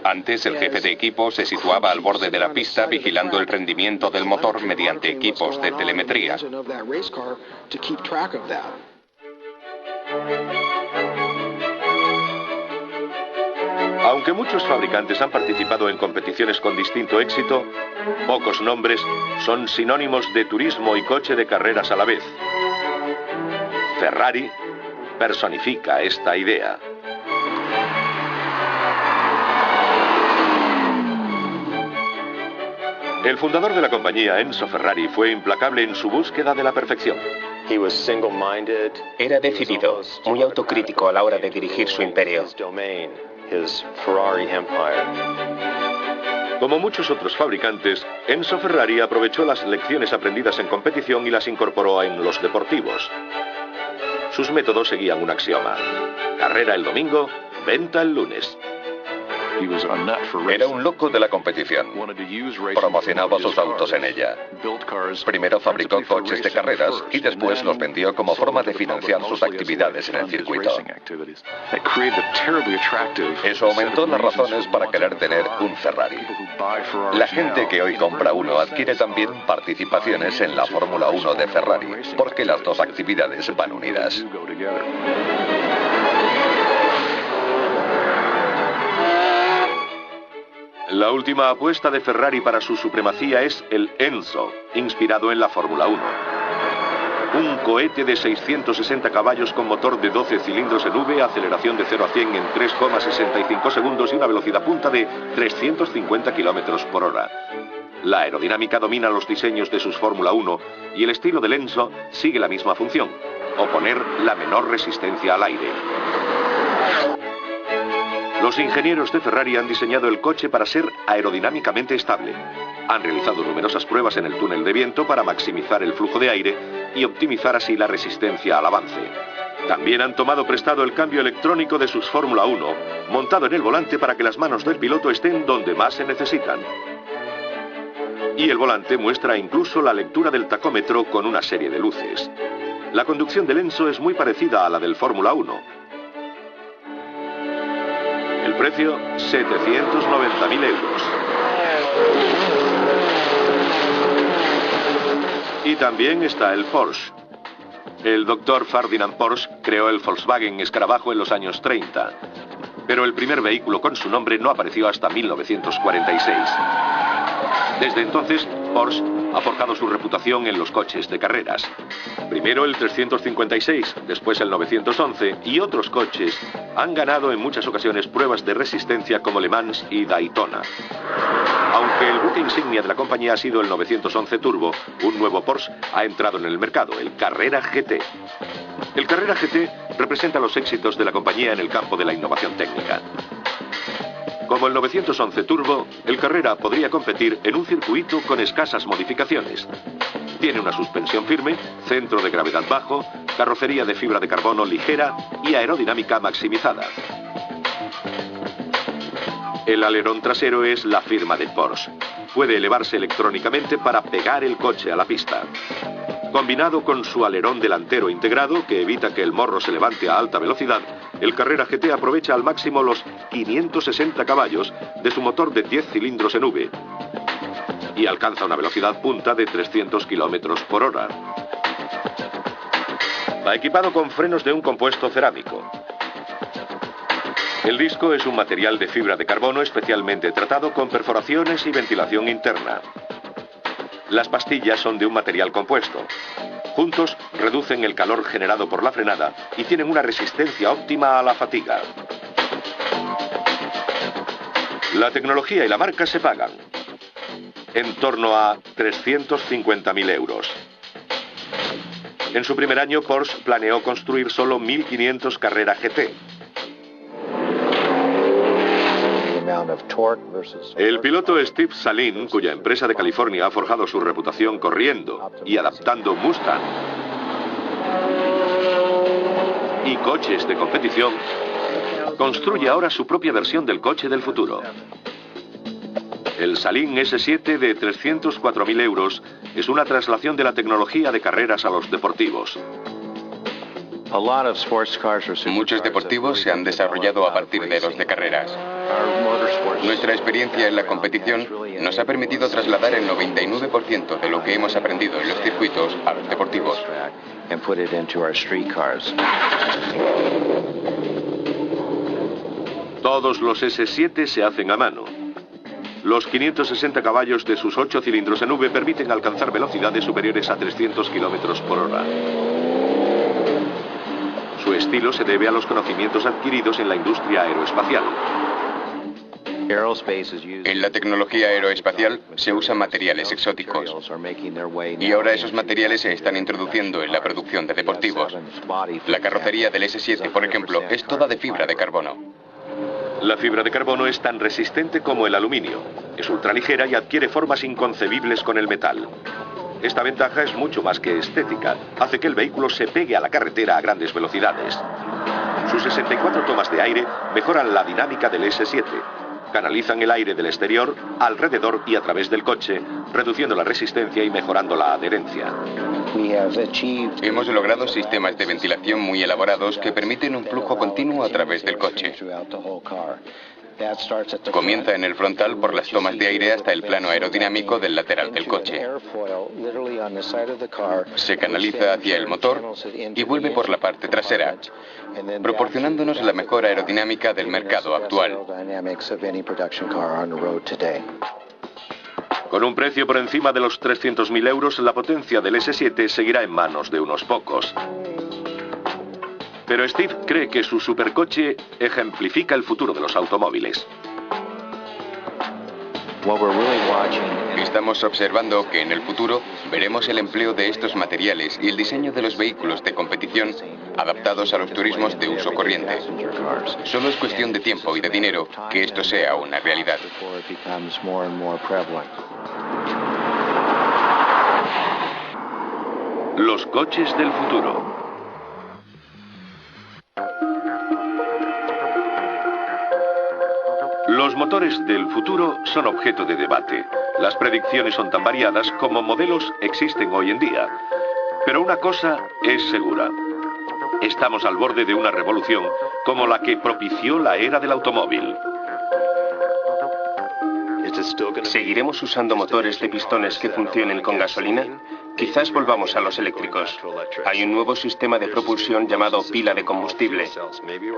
Speaker 2: Antes el jefe de equipo se situaba al borde de la pista vigilando el rendimiento del motor mediante equipos de telemetría.
Speaker 1: Aunque muchos fabricantes han participado en competiciones con distinto éxito, pocos nombres son sinónimos de turismo y coche de carreras a la vez. Ferrari personifica esta idea. El fundador de la compañía, Enzo Ferrari, fue implacable en su búsqueda de la perfección.
Speaker 6: Era decidido, muy autocrítico a la hora de dirigir su imperio.
Speaker 1: Como muchos otros fabricantes, Enzo Ferrari aprovechó las lecciones aprendidas en competición y las incorporó en los deportivos. Sus métodos seguían un axioma: carrera el domingo, venta el lunes.
Speaker 4: Era un loco de la competición. Promocionaba sus autos en ella. Primero fabricó coches de carreras y después los vendió como forma de financiar sus actividades en el circuito. Eso aumentó las razones para querer tener un Ferrari. La gente que hoy compra uno adquiere también participaciones en la Fórmula 1 de Ferrari, porque las dos actividades van unidas.
Speaker 1: La última apuesta de Ferrari para su supremacía es el Enzo, inspirado en la Fórmula 1. Un cohete de 660 caballos con motor de 12 cilindros en V, aceleración de 0 a 100 en 3,65 segundos y una velocidad punta de 350 kilómetros por hora. La aerodinámica domina los diseños de sus Fórmula 1 y el estilo del Enzo sigue la misma función: oponer la menor resistencia al aire. Los ingenieros de Ferrari han diseñado el coche para ser aerodinámicamente estable. Han realizado numerosas pruebas en el túnel de viento para maximizar el flujo de aire y optimizar así la resistencia al avance. También han tomado prestado el cambio electrónico de sus Fórmula 1, montado en el volante para que las manos del piloto estén donde más se necesitan. Y el volante muestra incluso la lectura del tacómetro con una serie de luces. La conducción del Enzo es muy parecida a la del Fórmula 1. El precio, 790.000 euros. Y también está el Porsche. El doctor Ferdinand Porsche creó el Volkswagen Escarabajo en los años 30, pero el primer vehículo con su nombre no apareció hasta 1946. Desde entonces, Porsche ha forjado su reputación en los coches de carreras. Primero el 356, después el 911 y otros coches han ganado en muchas ocasiones pruebas de resistencia como Le Mans y Daytona. Aunque el buque insignia de la compañía ha sido el 911 Turbo, un nuevo Porsche ha entrado en el mercado, el Carrera GT. El Carrera GT representa los éxitos de la compañía en el campo de la innovación técnica. Como el 911 Turbo, el Carrera podría competir en un circuito con escasas modificaciones. Tiene una suspensión firme, centro de gravedad bajo, carrocería de fibra de carbono ligera y aerodinámica maximizada. El alerón trasero es la firma de Porsche. Puede elevarse electrónicamente para pegar el coche a la pista. Combinado con su alerón delantero integrado, que evita que el morro se levante a alta velocidad, el Carrera GT aprovecha al máximo los 560 caballos de su motor de 10 cilindros en V y alcanza una velocidad punta de 300 kilómetros por hora. Va equipado con frenos de un compuesto cerámico. El disco es un material de fibra de carbono especialmente tratado con perforaciones y ventilación interna. Las pastillas son de un material compuesto. Juntos reducen el calor generado por la frenada y tienen una resistencia óptima a la fatiga. La tecnología y la marca se pagan. En torno a 350.000 euros. En su primer año, Porsche planeó construir solo 1.500 Carrera GT. El piloto Steve Saleen, cuya empresa de California ha forjado su reputación corriendo y adaptando Mustang y coches de competición, construye ahora su propia versión del coche del futuro. El Saleen S7 de 304.000 euros es una traslación de la tecnología de carreras a los deportivos.
Speaker 3: Muchos deportivos se han desarrollado a partir de los de carreras. Nuestra experiencia en la competición nos ha permitido trasladar el 99% de lo que hemos aprendido en los circuitos a los deportivos.
Speaker 1: Todos los S7 se hacen a mano. Los 560 caballos de sus 8 cilindros en V permiten alcanzar velocidades superiores a 300 km por hora. Su estilo se debe a los conocimientos adquiridos en la industria aeroespacial.
Speaker 3: En la tecnología aeroespacial se usan materiales exóticos. Y ahora esos materiales se están introduciendo en la producción de deportivos. La carrocería del S7, por ejemplo, es toda de fibra de carbono.
Speaker 1: La fibra de carbono es tan resistente como el aluminio. Es ultraligera y adquiere formas inconcebibles con el metal. Esta ventaja es mucho más que estética. Hace que el vehículo se pegue a la carretera a grandes velocidades. Sus 64 tomas de aire mejoran la dinámica del S7. Canalizan el aire del exterior, alrededor y a través del coche, reduciendo la resistencia y mejorando la adherencia.
Speaker 3: Hemos logrado sistemas de ventilación muy elaborados que permiten un flujo continuo a través del coche. Comienza en el frontal por las tomas de aire hasta el plano aerodinámico del lateral del coche. Se canaliza hacia el motor y vuelve por la parte trasera, proporcionándonos la mejor aerodinámica del mercado actual.
Speaker 1: Con un precio por encima de los 300.000 euros, la potencia del S7 seguirá en manos de unos pocos. Pero Steve cree que su supercoche ejemplifica el futuro de los automóviles.
Speaker 3: Estamos observando que en el futuro veremos el empleo de estos materiales y el diseño de los vehículos de competición adaptados a los turismos de uso corriente. Solo es cuestión de tiempo y de dinero que esto sea una realidad.
Speaker 1: Los coches del futuro. Los motores del futuro son objeto de debate. Las predicciones son tan variadas como modelos existen hoy en día. Pero una cosa es segura. Estamos al borde de una revolución como la que propició la era del automóvil.
Speaker 6: ¿Seguiremos usando motores de pistones que funcionen con gasolina? Quizás volvamos a los eléctricos. Hay un nuevo sistema de propulsión llamado pila de combustible.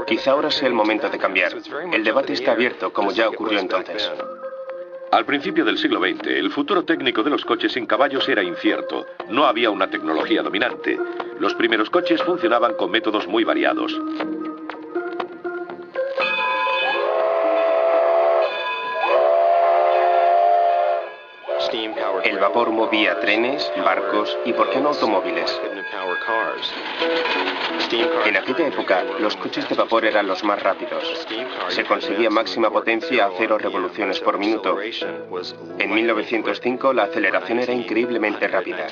Speaker 6: Quizá ahora sea el momento de cambiar. El debate está abierto, como ya ocurrió entonces.
Speaker 1: Al principio del siglo XX, el futuro técnico de los coches sin caballos era incierto. No había una tecnología dominante. Los primeros coches funcionaban con métodos muy variados.
Speaker 6: El vapor movía trenes, barcos y, ¿por qué no, automóviles? En aquella época, los coches de vapor eran los más rápidos. Se conseguía máxima potencia a 0 revoluciones por minuto. En 1905, la aceleración era increíblemente rápida.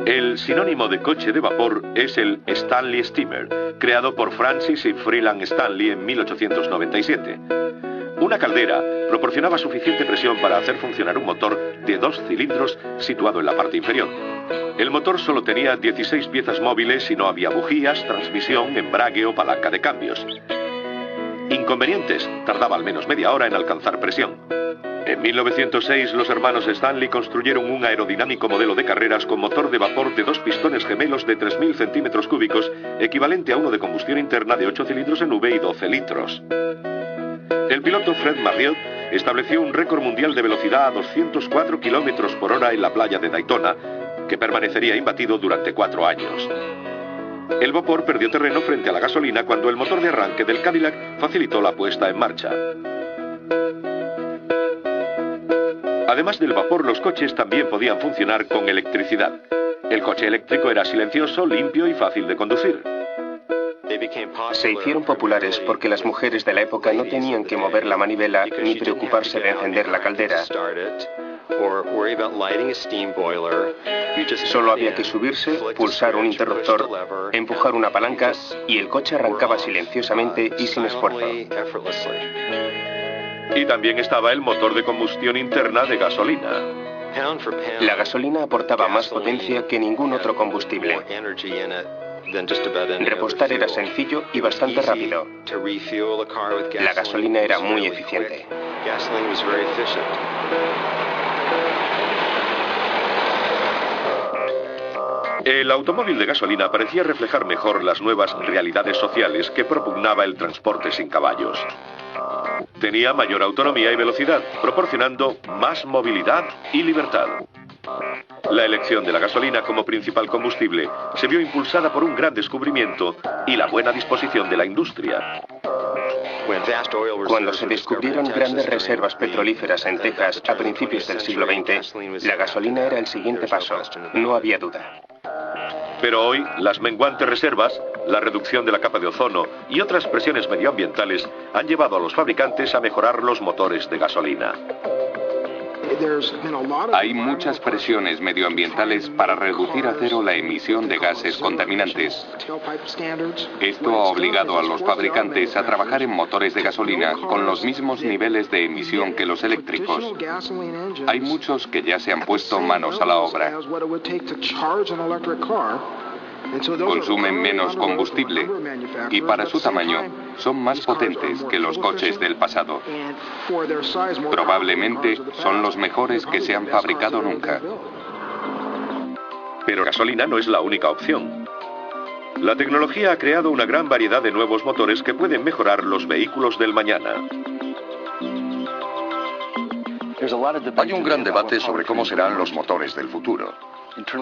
Speaker 1: El sinónimo de coche de vapor es el Stanley Steamer, creado por Francis y Freeland Stanley en 1897. Una caldera proporcionaba suficiente presión para hacer funcionar un motor de 2 cilindros situado en la parte inferior. El motor solo tenía 16 piezas móviles y no había bujías, transmisión, embrague o palanca de cambios. Inconvenientes: tardaba al menos media hora en alcanzar presión. En 1906, los hermanos Stanley construyeron un aerodinámico modelo de carreras con motor de vapor de 2 pistones gemelos de 3.000 centímetros cúbicos, equivalente a uno de combustión interna de 8 cilindros en V y 12 litros. El piloto Fred Marriott estableció un récord mundial de velocidad a 204 kilómetros por hora en la playa de Daytona, que permanecería imbatido durante 4 años. El vapor perdió terreno frente a la gasolina cuando el motor de arranque del Cadillac facilitó la puesta en marcha. Además del vapor, los coches también podían funcionar con electricidad. El coche eléctrico era silencioso, limpio y fácil de conducir.
Speaker 6: Se hicieron populares porque las mujeres de la época no tenían que mover la manivela ni preocuparse de encender la caldera. Solo había que subirse, pulsar un interruptor, empujar una palanca y el coche arrancaba silenciosamente y sin esfuerzo.
Speaker 1: Y también estaba el motor de combustión interna de gasolina.
Speaker 6: La gasolina aportaba más potencia que ningún otro combustible. Repostar era sencillo y bastante rápido. La gasolina era muy eficiente.
Speaker 1: El automóvil de gasolina parecía reflejar mejor las nuevas realidades sociales que propugnaba el transporte sin caballos. Tenía mayor autonomía y velocidad, proporcionando más movilidad y libertad. La elección de la gasolina como principal combustible se vio impulsada por un gran descubrimiento y la buena disposición de la industria.
Speaker 6: Cuando se descubrieron grandes reservas petrolíferas en Texas a principios del siglo XX, la gasolina era el siguiente paso, no había duda.
Speaker 1: Pero hoy, las menguantes reservas, la reducción de la capa de ozono y otras presiones medioambientales han llevado a los fabricantes a mejorar los motores de gasolina.
Speaker 2: Hay muchas presiones medioambientales para reducir a cero la emisión de gases contaminantes. Esto ha obligado a los fabricantes a trabajar en motores de gasolina con los mismos niveles de emisión que los eléctricos. Hay muchos que ya se han puesto manos a la obra. Consumen menos combustible y para su tamaño son más potentes que los coches del pasado. Probablemente son los mejores que se han fabricado nunca.
Speaker 1: Pero gasolina no es la única opción. La tecnología ha creado una gran variedad de nuevos motores que pueden mejorar los vehículos del mañana.
Speaker 4: Hay un gran debate sobre cómo serán los motores del futuro.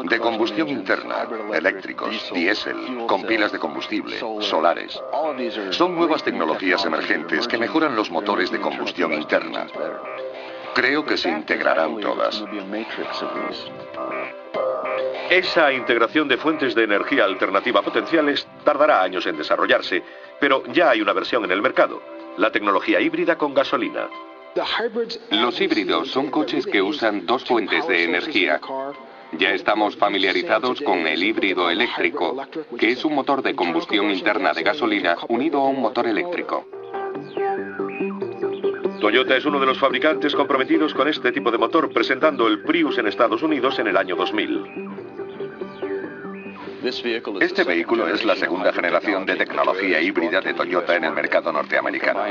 Speaker 4: De combustión interna, eléctricos, diésel, con pilas de combustible, solares. Son nuevas tecnologías emergentes que mejoran los motores de combustión interna. Creo que se integrarán todas.
Speaker 1: Esa integración de fuentes de energía alternativa potenciales tardará años en desarrollarse, pero ya hay una versión en el mercado, la tecnología híbrida con gasolina.
Speaker 2: Los híbridos son coches que usan dos fuentes de energía. Ya estamos familiarizados con el híbrido eléctrico, que es un motor de combustión interna de gasolina unido a un motor eléctrico.
Speaker 1: Toyota es uno de los fabricantes comprometidos con este tipo de motor, presentando el Prius en Estados Unidos en el año 2000.
Speaker 4: Este vehículo es la segunda generación de tecnología híbrida de Toyota en el mercado norteamericano.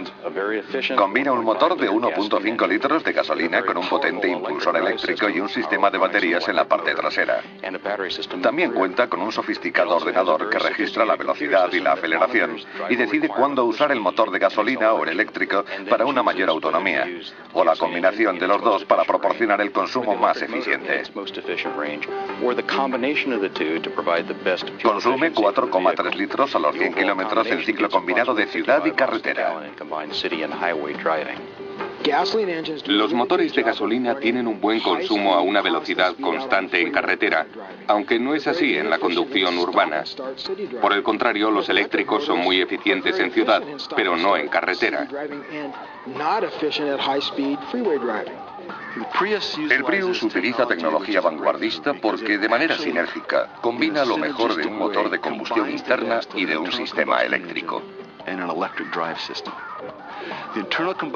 Speaker 4: Combina un motor de 1.5 litros de gasolina con un potente impulsor eléctrico y un sistema de baterías en la parte trasera. También cuenta con un sofisticado ordenador que registra la velocidad y la aceleración y decide cuándo usar el motor de gasolina o el eléctrico para una mayor autonomía, o la combinación de los dos para proporcionar el consumo más eficiente. Consume 4,3 litros a los 100 kilómetros en ciclo combinado de ciudad y carretera.
Speaker 2: Los motores de gasolina tienen un buen consumo a una velocidad constante en carretera, aunque no es así en la conducción urbana. Por el contrario, los eléctricos son muy eficientes en ciudad, pero no en carretera.
Speaker 4: El Prius utiliza tecnología vanguardista porque de manera sinérgica combina lo mejor de un motor de combustión interna y de un sistema eléctrico.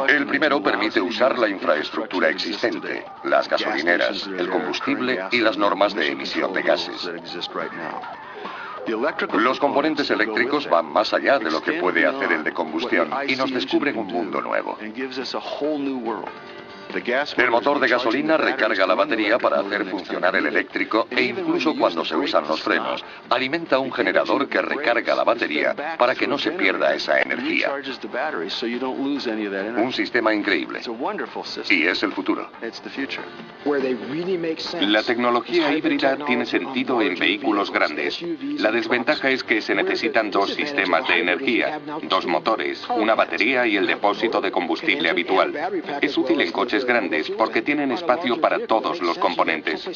Speaker 4: El primero permite usar la infraestructura existente, las gasolineras, el combustible y las normas de emisión de gases. Los componentes eléctricos van más allá de lo que puede hacer el de combustión y nos descubren un mundo nuevo. El motor de gasolina recarga la batería para hacer funcionar el eléctrico e incluso cuando se usan los frenos, alimenta un generador que recarga la batería para que no se pierda esa energía. Un sistema increíble. Y es el futuro.
Speaker 2: La tecnología híbrida tiene sentido en vehículos grandes. La desventaja es que se necesitan dos sistemas de energía, dos motores, una batería y el depósito de combustible habitual. Es útil en coches motores grandes porque tienen espacio para todos los componentes.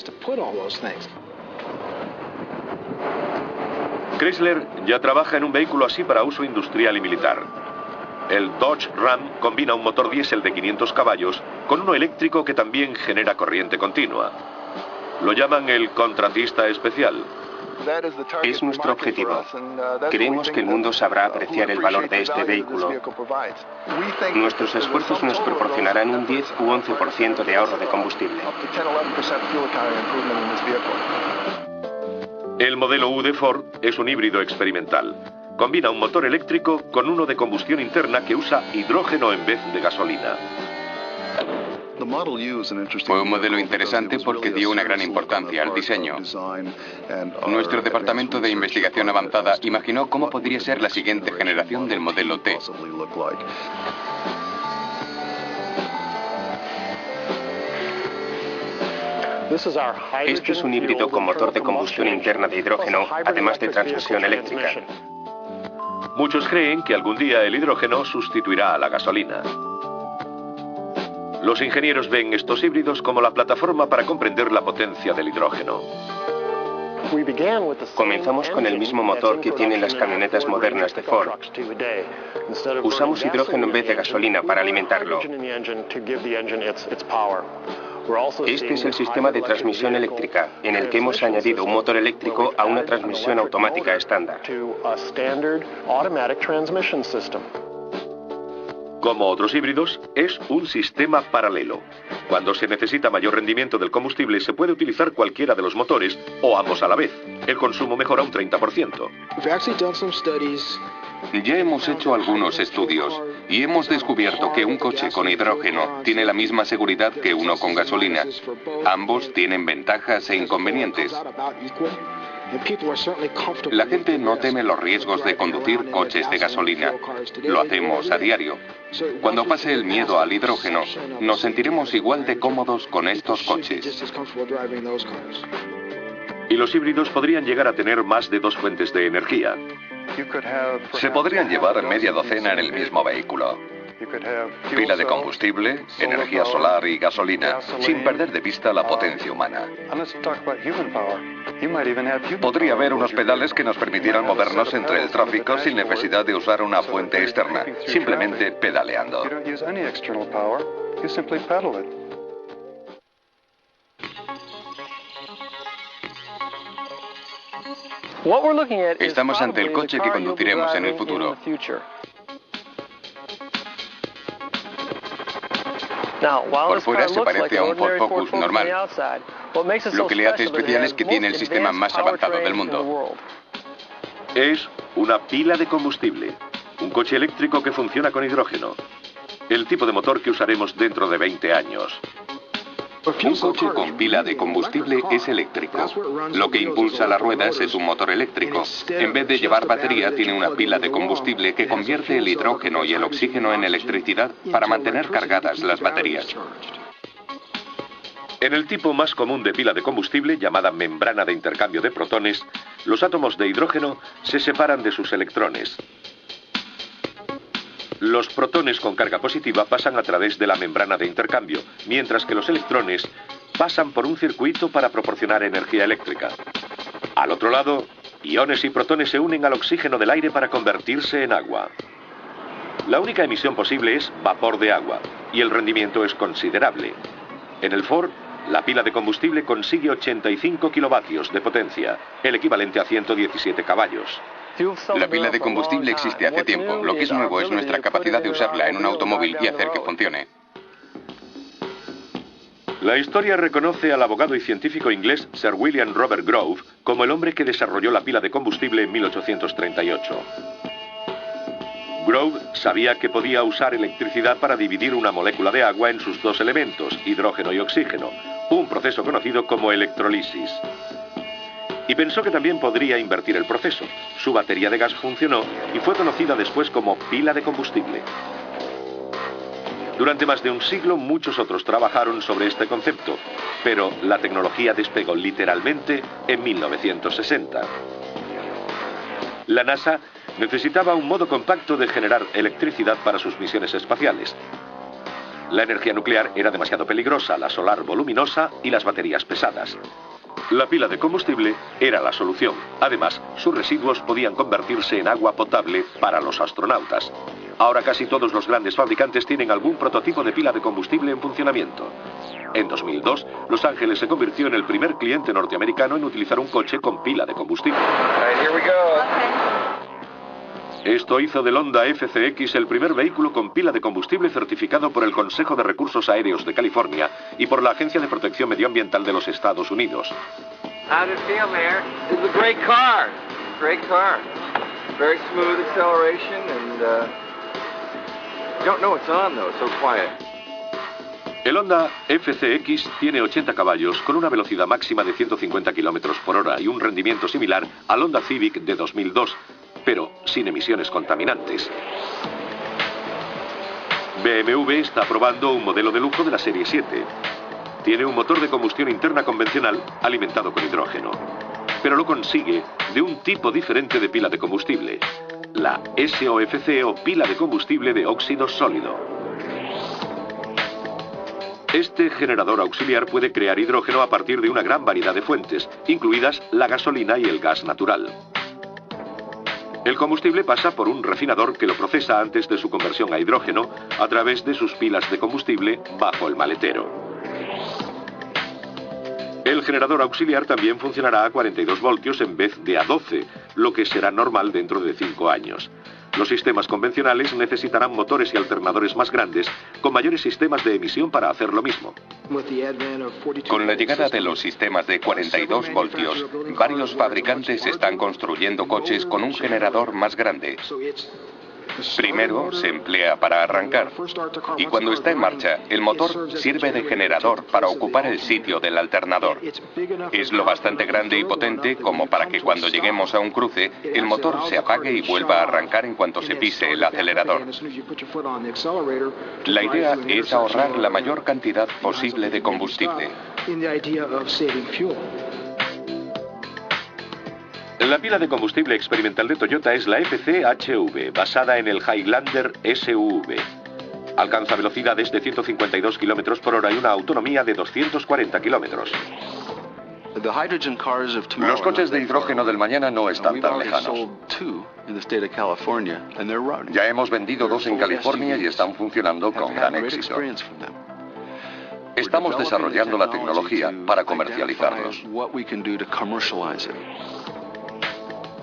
Speaker 1: Chrysler ya trabaja en un vehículo así para uso industrial y militar. El Dodge Ram combina un motor diésel de 500 caballos con uno eléctrico que también genera corriente continua. Lo llaman el contratista especial.
Speaker 6: Es nuestro objetivo. Creemos que el mundo sabrá apreciar el valor de este vehículo. Nuestros esfuerzos nos proporcionarán un 10 u 11% de ahorro de combustible.
Speaker 1: El modelo U de Ford es un híbrido experimental. Combina un motor eléctrico con uno de combustión interna que usa hidrógeno en vez de gasolina.
Speaker 3: Fue un modelo interesante porque dio una gran importancia al diseño. Nuestro departamento de investigación avanzada imaginó cómo podría ser la siguiente generación del modelo T.
Speaker 6: Este es un híbrido con motor de combustión interna de hidrógeno, además de transmisión eléctrica.
Speaker 1: Muchos creen que algún día el hidrógeno sustituirá a la gasolina. Los ingenieros ven estos híbridos como la plataforma para comprender la potencia del hidrógeno.
Speaker 6: Comenzamos con el mismo motor que tienen las camionetas modernas de Ford. Usamos hidrógeno en vez de gasolina para alimentarlo. Este es el sistema de transmisión eléctrica, en el que hemos añadido un motor eléctrico a una transmisión automática estándar.
Speaker 1: Como otros híbridos, es un sistema paralelo. Cuando se necesita mayor rendimiento del combustible, se puede utilizar cualquiera de los motores o ambos a la vez. El consumo mejora un 30%.
Speaker 2: Ya hemos hecho algunos estudios y hemos descubierto que un coche con hidrógeno tiene la misma seguridad que uno con gasolina. Ambos tienen ventajas e inconvenientes. La gente no teme los riesgos de conducir coches de gasolina. Lo hacemos a diario. Cuando pase el miedo al hidrógeno, nos sentiremos igual de cómodos con estos coches.
Speaker 1: Y los híbridos podrían llegar a tener más de 2 fuentes de energía.
Speaker 4: Se podrían llevar media docena en el mismo vehículo. Pila de combustible, energía solar y gasolina, sin perder de vista la potencia humana. Podría haber unos pedales que nos permitieran movernos entre el tráfico sin necesidad de usar una fuente externa, simplemente pedaleando.
Speaker 3: Estamos ante el coche que conduciremos en el futuro. Por fuera se parece a un Ford Focus normal. Lo que le hace especial es que tiene el sistema más avanzado del mundo.
Speaker 1: Es una pila de combustible, un coche eléctrico que funciona con hidrógeno. El tipo de motor que usaremos dentro de 20 años.
Speaker 2: Un coche con pila de combustible es eléctrico. Lo que impulsa las ruedas es un motor eléctrico. En vez de llevar batería, tiene una pila de combustible que convierte el hidrógeno y el oxígeno en electricidad para mantener cargadas las baterías.
Speaker 1: En el tipo más común de pila de combustible, llamada membrana de intercambio de protones, los átomos de hidrógeno se separan de sus electrones. Los protones con carga positiva pasan a través de la membrana de intercambio, mientras que los electrones pasan por un circuito para proporcionar energía eléctrica. Al otro lado, iones y protones se unen al oxígeno del aire para convertirse en agua. La única emisión posible es vapor de agua, y el rendimiento es considerable. En el Ford, la pila de combustible consigue 85 kilovatios de potencia, el equivalente a 117 caballos.
Speaker 3: La pila de combustible existe hace tiempo. Lo que es nuevo es nuestra capacidad de usarla en un automóvil y hacer que funcione.
Speaker 1: La historia reconoce al abogado y científico inglés Sir William Robert Grove como el hombre que desarrolló la pila de combustible en 1838. Grove sabía que podía usar electricidad para dividir una molécula de agua en sus dos elementos, hidrógeno y oxígeno, un proceso conocido como electrolisis. Y pensó que también podría invertir el proceso. Su batería de gas funcionó y fue conocida después como pila de combustible. Durante más de un siglo, muchos otros trabajaron sobre este concepto, pero la tecnología despegó literalmente en 1960. La NASA necesitaba un modo compacto de generar electricidad para sus misiones espaciales. La energía nuclear era demasiado peligrosa, la solar voluminosa y las baterías pesadas. La pila de combustible era la solución. Además, sus residuos podían convertirse en agua potable para los astronautas. Ahora casi todos los grandes fabricantes tienen algún prototipo de pila de combustible en funcionamiento. En 2002, Los Ángeles se convirtió en el primer cliente norteamericano en utilizar un coche con pila de combustible. Esto hizo del Honda FCX el primer vehículo con pila de combustible certificado por el Consejo de Recursos Aéreos de California y por la Agencia de Protección Medioambiental de los Estados Unidos. El Honda FCX tiene 80 caballos con una velocidad máxima de 150 km/h y un rendimiento similar al Honda Civic de 2002, pero sin emisiones contaminantes. BMW está probando un modelo de lujo de la serie 7. Tiene un motor de combustión interna convencional alimentado con hidrógeno, pero lo consigue de un tipo diferente de pila de combustible, la SOFC o pila de combustible de óxido sólido. Este generador auxiliar puede crear hidrógeno a partir de una gran variedad de fuentes, incluidas la gasolina y el gas natural. El combustible pasa por un refinador que lo procesa antes de su conversión a hidrógeno a través de sus pilas de combustible bajo el maletero. El generador auxiliar también funcionará a 42 voltios en vez de a 12, lo que será normal dentro de 5 años. Los sistemas convencionales necesitarán motores y alternadores más grandes, con mayores sistemas de emisión para hacer lo mismo.
Speaker 2: Con la llegada de los sistemas de 42 voltios, varios fabricantes están construyendo coches con un generador más grande. Primero se emplea para arrancar, y cuando está en marcha, el motor sirve de generador para ocupar el sitio del alternador. Es lo bastante grande y potente como para que cuando lleguemos a un cruce, el motor se apague y vuelva a arrancar en cuanto se pise el acelerador. La idea es ahorrar la mayor cantidad posible de combustible.
Speaker 1: La pila de combustible experimental de Toyota es la FCHV, basada en el Highlander SUV. Alcanza velocidades de 152 km/h y una autonomía de 240 km.
Speaker 4: Los coches de hidrógeno del mañana no están tan lejanos. Ya hemos vendido 2 en California y están funcionando con gran éxito. Estamos desarrollando la tecnología para comercializarlos.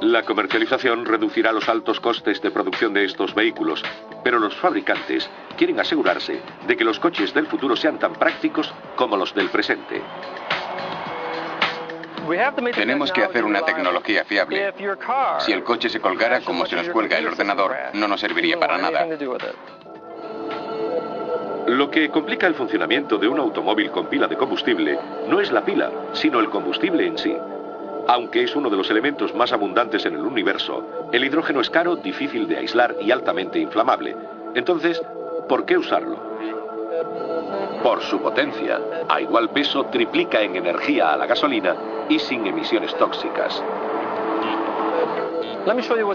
Speaker 1: La comercialización reducirá los altos costes de producción de estos vehículos, pero los fabricantes quieren asegurarse de que los coches del futuro sean tan prácticos como los del presente.
Speaker 3: Tenemos que hacer una tecnología fiable. Si el coche se colgara como se nos cuelga el ordenador, no nos serviría para nada.
Speaker 1: Lo que complica el funcionamiento de un automóvil con pila de combustible no es la pila, sino el combustible en sí. Aunque es uno de los elementos más abundantes en el universo, el hidrógeno es caro, difícil de aislar y altamente inflamable. Entonces, ¿por qué usarlo? Por su potencia. A igual peso triplica en energía a la gasolina y sin emisiones tóxicas.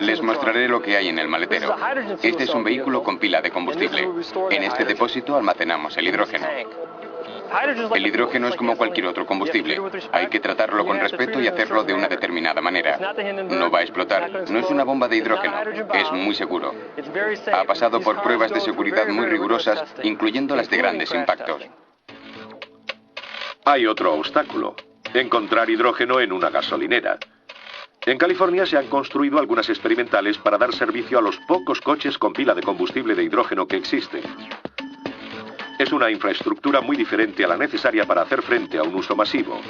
Speaker 3: Les mostraré lo que hay en el maletero. Este es un vehículo con pila de combustible. En este depósito almacenamos el hidrógeno. El hidrógeno es como cualquier otro combustible. Hay que tratarlo con respeto y hacerlo de una determinada manera. No va a explotar. No es una bomba de hidrógeno. Es muy seguro. Ha pasado por pruebas de seguridad muy rigurosas, incluyendo las de grandes impactos.
Speaker 1: Hay otro obstáculo: encontrar hidrógeno en una gasolinera. En California se han construido algunas experimentales para dar servicio a los pocos coches con pila de combustible de hidrógeno que existen. Es una infraestructura muy diferente a la necesaria para hacer frente a un uso masivo.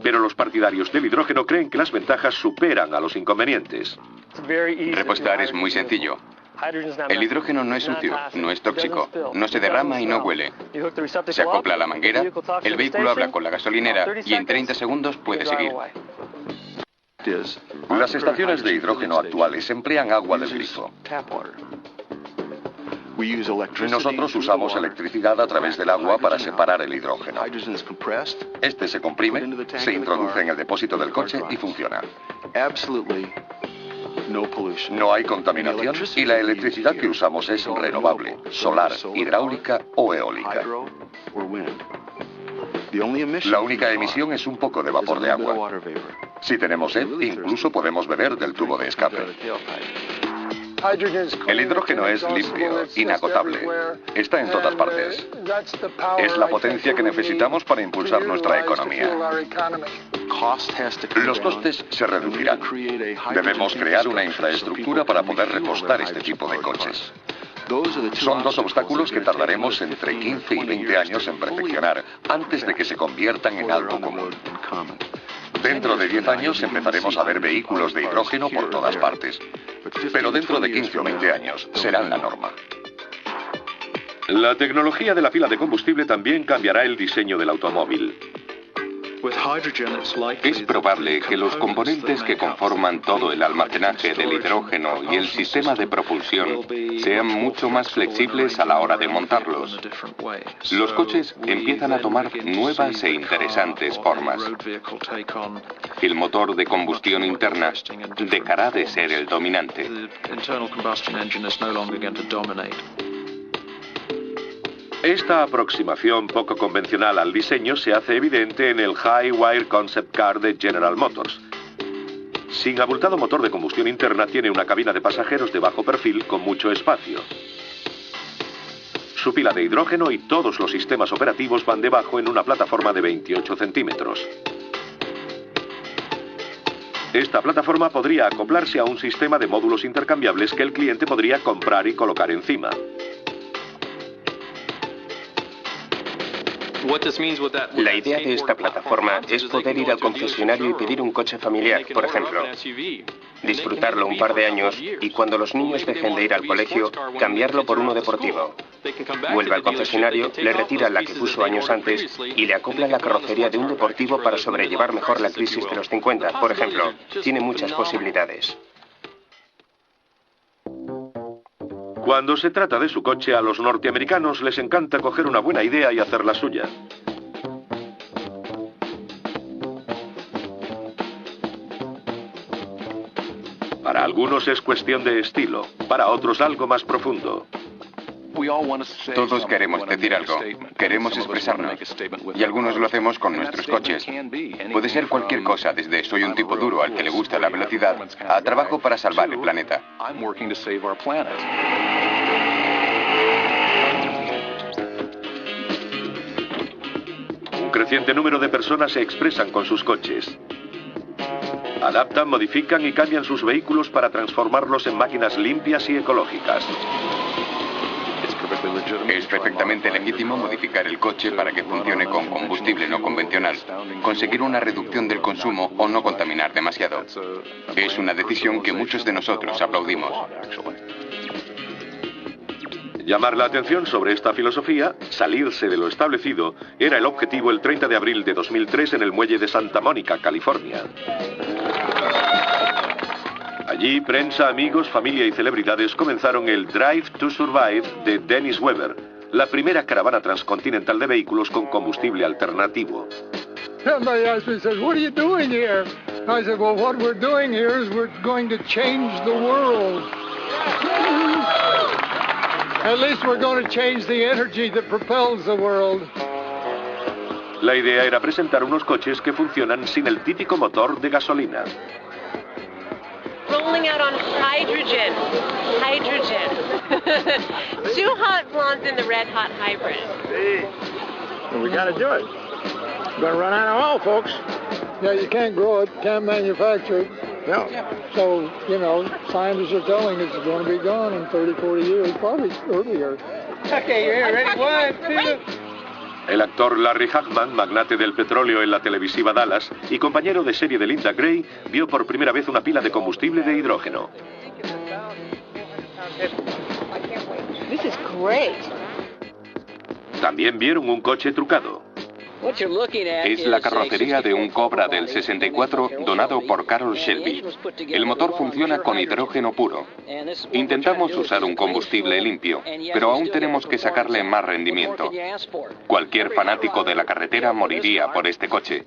Speaker 1: Pero los partidarios del hidrógeno creen que las ventajas superan a los inconvenientes.
Speaker 3: Repostar es muy sencillo. El hidrógeno no es sucio, no es tóxico, no se derrama y no huele. Se acopla a la manguera, el vehículo habla con la gasolinera y en 30 segundos puede seguir.
Speaker 4: Las estaciones de hidrógeno actuales emplean agua del grifo. Nosotros usamos electricidad a través del agua para separar el hidrógeno. Este se comprime, se introduce en el depósito del coche y funciona. No hay contaminación y la electricidad que usamos es renovable, solar, hidráulica o eólica. La única emisión es un poco de vapor de agua. Si tenemos sed, incluso podemos beber del tubo de escape. El hidrógeno es limpio, inagotable. Está en todas partes. Es la potencia que necesitamos para impulsar nuestra economía. Los costes se reducirán. Debemos crear una infraestructura para poder repostar este tipo de coches. Son dos obstáculos que tardaremos entre 15 y 20 años en perfeccionar antes de que se conviertan en algo común. Dentro de 10 años empezaremos a ver vehículos de hidrógeno por todas partes. Pero dentro de 15 o 20 años serán la norma.
Speaker 1: La tecnología de la pila de combustible también cambiará el diseño del automóvil.
Speaker 2: Es probable que los componentes que conforman todo el almacenaje del hidrógeno y el sistema de propulsión sean mucho más flexibles a la hora de montarlos. Los coches empiezan a tomar nuevas e interesantes formas. El motor de combustión interna dejará de ser el dominante.
Speaker 1: Esta aproximación poco convencional al diseño se hace evidente en el High-Wire Concept Car de General Motors. Sin abultado motor de combustión interna, tiene una cabina de pasajeros de bajo perfil con mucho espacio. Su pila de hidrógeno y todos los sistemas operativos van debajo en una plataforma de 28 centímetros. Esta plataforma podría acoplarse a un sistema de módulos intercambiables que el cliente podría comprar y colocar encima.
Speaker 6: La idea de esta plataforma es poder ir al concesionario y pedir un coche familiar, por ejemplo. Disfrutarlo un par de años y cuando los niños dejen de ir al colegio, cambiarlo por uno deportivo. Vuelve al concesionario, le retira la que puso años antes y le acopla la carrocería de un deportivo para sobrellevar mejor la crisis de los 50, por ejemplo. Tiene muchas posibilidades.
Speaker 1: Cuando se trata de su coche, a los norteamericanos les encanta coger una buena idea y hacerla suya. Para algunos es cuestión de estilo, para otros algo más profundo.
Speaker 3: Todos queremos decir algo, queremos expresarnos, y algunos lo hacemos con nuestros coches. Puede ser cualquier cosa, desde soy un tipo duro al que le gusta la velocidad, a trabajo para salvar el planeta.
Speaker 1: Un creciente número de personas se expresan con sus coches. Adaptan, modifican y cambian sus vehículos para transformarlos en máquinas limpias y ecológicas.
Speaker 3: Es perfectamente legítimo modificar el coche para que funcione con combustible no convencional, conseguir una reducción del consumo o no contaminar demasiado. Es una decisión que muchos de nosotros aplaudimos.
Speaker 1: Llamar la atención sobre esta filosofía, salirse de lo establecido, era el objetivo el 30 de abril de 2003 en el muelle de Santa Mónica, California. Allí, prensa, amigos, familia y celebridades comenzaron el Drive to Survive de Dennis Weber, la primera caravana transcontinental de vehículos con combustible alternativo.
Speaker 10: Somebody asked me, says, "What are you doing here?" I said, "Well, what we're doing here is we're going to change the world. At least we're going to change the energy that propels the world."
Speaker 1: La idea era presentar unos coches que funcionan sin el típico motor de gasolina.
Speaker 11: Rolling out on hydrogen. Hydrogen. Two hot blondes in the red hot hybrid.
Speaker 10: Well, we got to do it. We're going to run out of oil, folks. Yeah, you can't grow it, can't manufacture it. No. So, you know, scientists are telling us it's going to be gone in 30, 40 years, probably earlier.
Speaker 11: Okay, you're ready. 1, 2.
Speaker 1: El actor Larry Hagman, magnate del petróleo en la televisiva Dallas y compañero de serie de Linda Gray, vio por primera vez una pila de combustible de hidrógeno.
Speaker 11: This is great.
Speaker 1: También vieron un coche trucado.
Speaker 2: Es la carrocería de un Cobra del 64 donado por Carroll Shelby. El motor funciona con hidrógeno puro. Intentamos usar un combustible limpio, pero aún tenemos que sacarle más rendimiento. Cualquier fanático de la carretera moriría por este coche.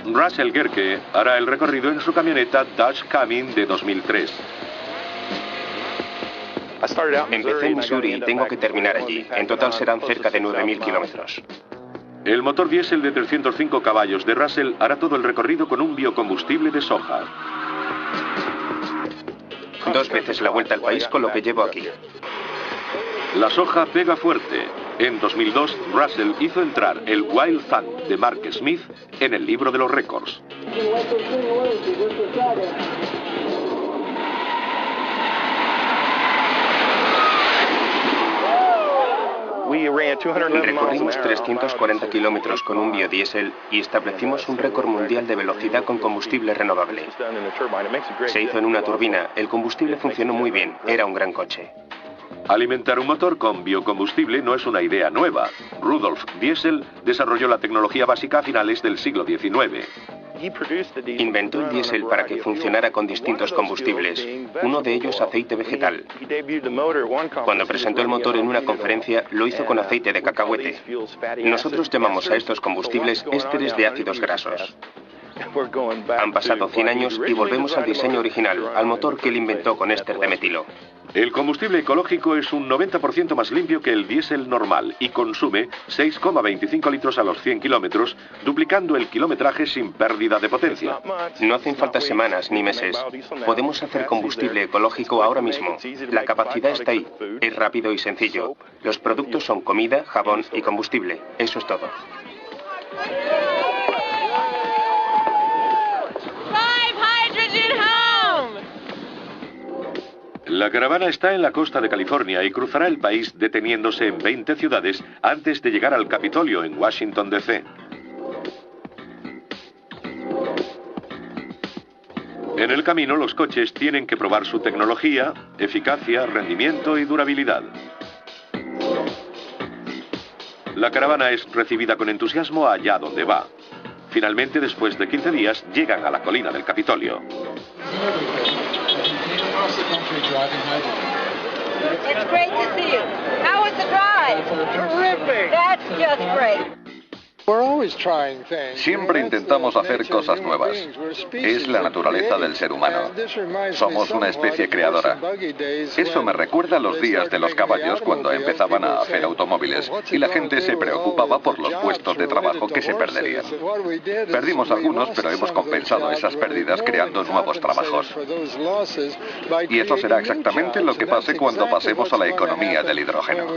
Speaker 1: Russell Gerke hará el recorrido en su camioneta Dodge Camion de 2003.
Speaker 6: Empecé en Missouri y tengo que terminar allí. En total serán cerca de 9.000 kilómetros.
Speaker 1: El motor diésel de 305 caballos de Russell hará todo el recorrido con un biocombustible de soja.
Speaker 6: 2 veces la vuelta al país con lo que llevo aquí.
Speaker 1: La soja pega fuerte. En 2002, Russell hizo entrar el Wild Thing de Mark Smith en el libro de los récords.
Speaker 6: Recorrimos 340 kilómetros con un biodiesel y establecimos un récord mundial de velocidad con combustible renovable. Se hizo en una turbina, el combustible funcionó muy bien, era un gran coche.
Speaker 1: Alimentar un motor con biocombustible no es una idea nueva. Rudolf Diesel desarrolló la tecnología básica a finales del siglo XIX.
Speaker 6: Inventó el diésel para que funcionara con distintos combustibles, uno de ellos aceite vegetal. Cuando presentó el motor en una conferencia, lo hizo con aceite de cacahuete. Nosotros llamamos a estos combustibles ésteres de ácidos grasos. Han pasado 100 años y volvemos al diseño original, al motor que él inventó con éster de metilo.
Speaker 1: El combustible ecológico es un 90% más limpio que el diésel normal y consume 6,25 litros a los 100 kilómetros, duplicando el kilometraje sin pérdida de potencia.
Speaker 6: No hacen falta semanas ni meses. Podemos hacer combustible ecológico ahora mismo. La capacidad está ahí. Es rápido y sencillo. Los productos son comida, jabón y combustible. Eso es todo.
Speaker 1: La caravana está en la costa de California y cruzará el país deteniéndose en 20 ciudades antes de llegar al Capitolio en Washington, D.C. En el camino, los coches tienen que probar su tecnología, eficacia, rendimiento y durabilidad. La caravana es recibida con entusiasmo allá donde va. Finalmente, después de 15 días, llegan a la colina del Capitolio.
Speaker 12: It's great to see you. How was the drive? Terrific. That's just great.
Speaker 4: Siempre intentamos hacer cosas nuevas. Es la naturaleza del ser humano. Somos una especie creadora. Eso me recuerda a los días de los caballos cuando empezaban a hacer automóviles y la gente se preocupaba por los puestos de trabajo que se perderían. Perdimos algunos, pero hemos compensado esas pérdidas creando nuevos trabajos. Y eso será exactamente lo que pase cuando pasemos a la economía del hidrógeno.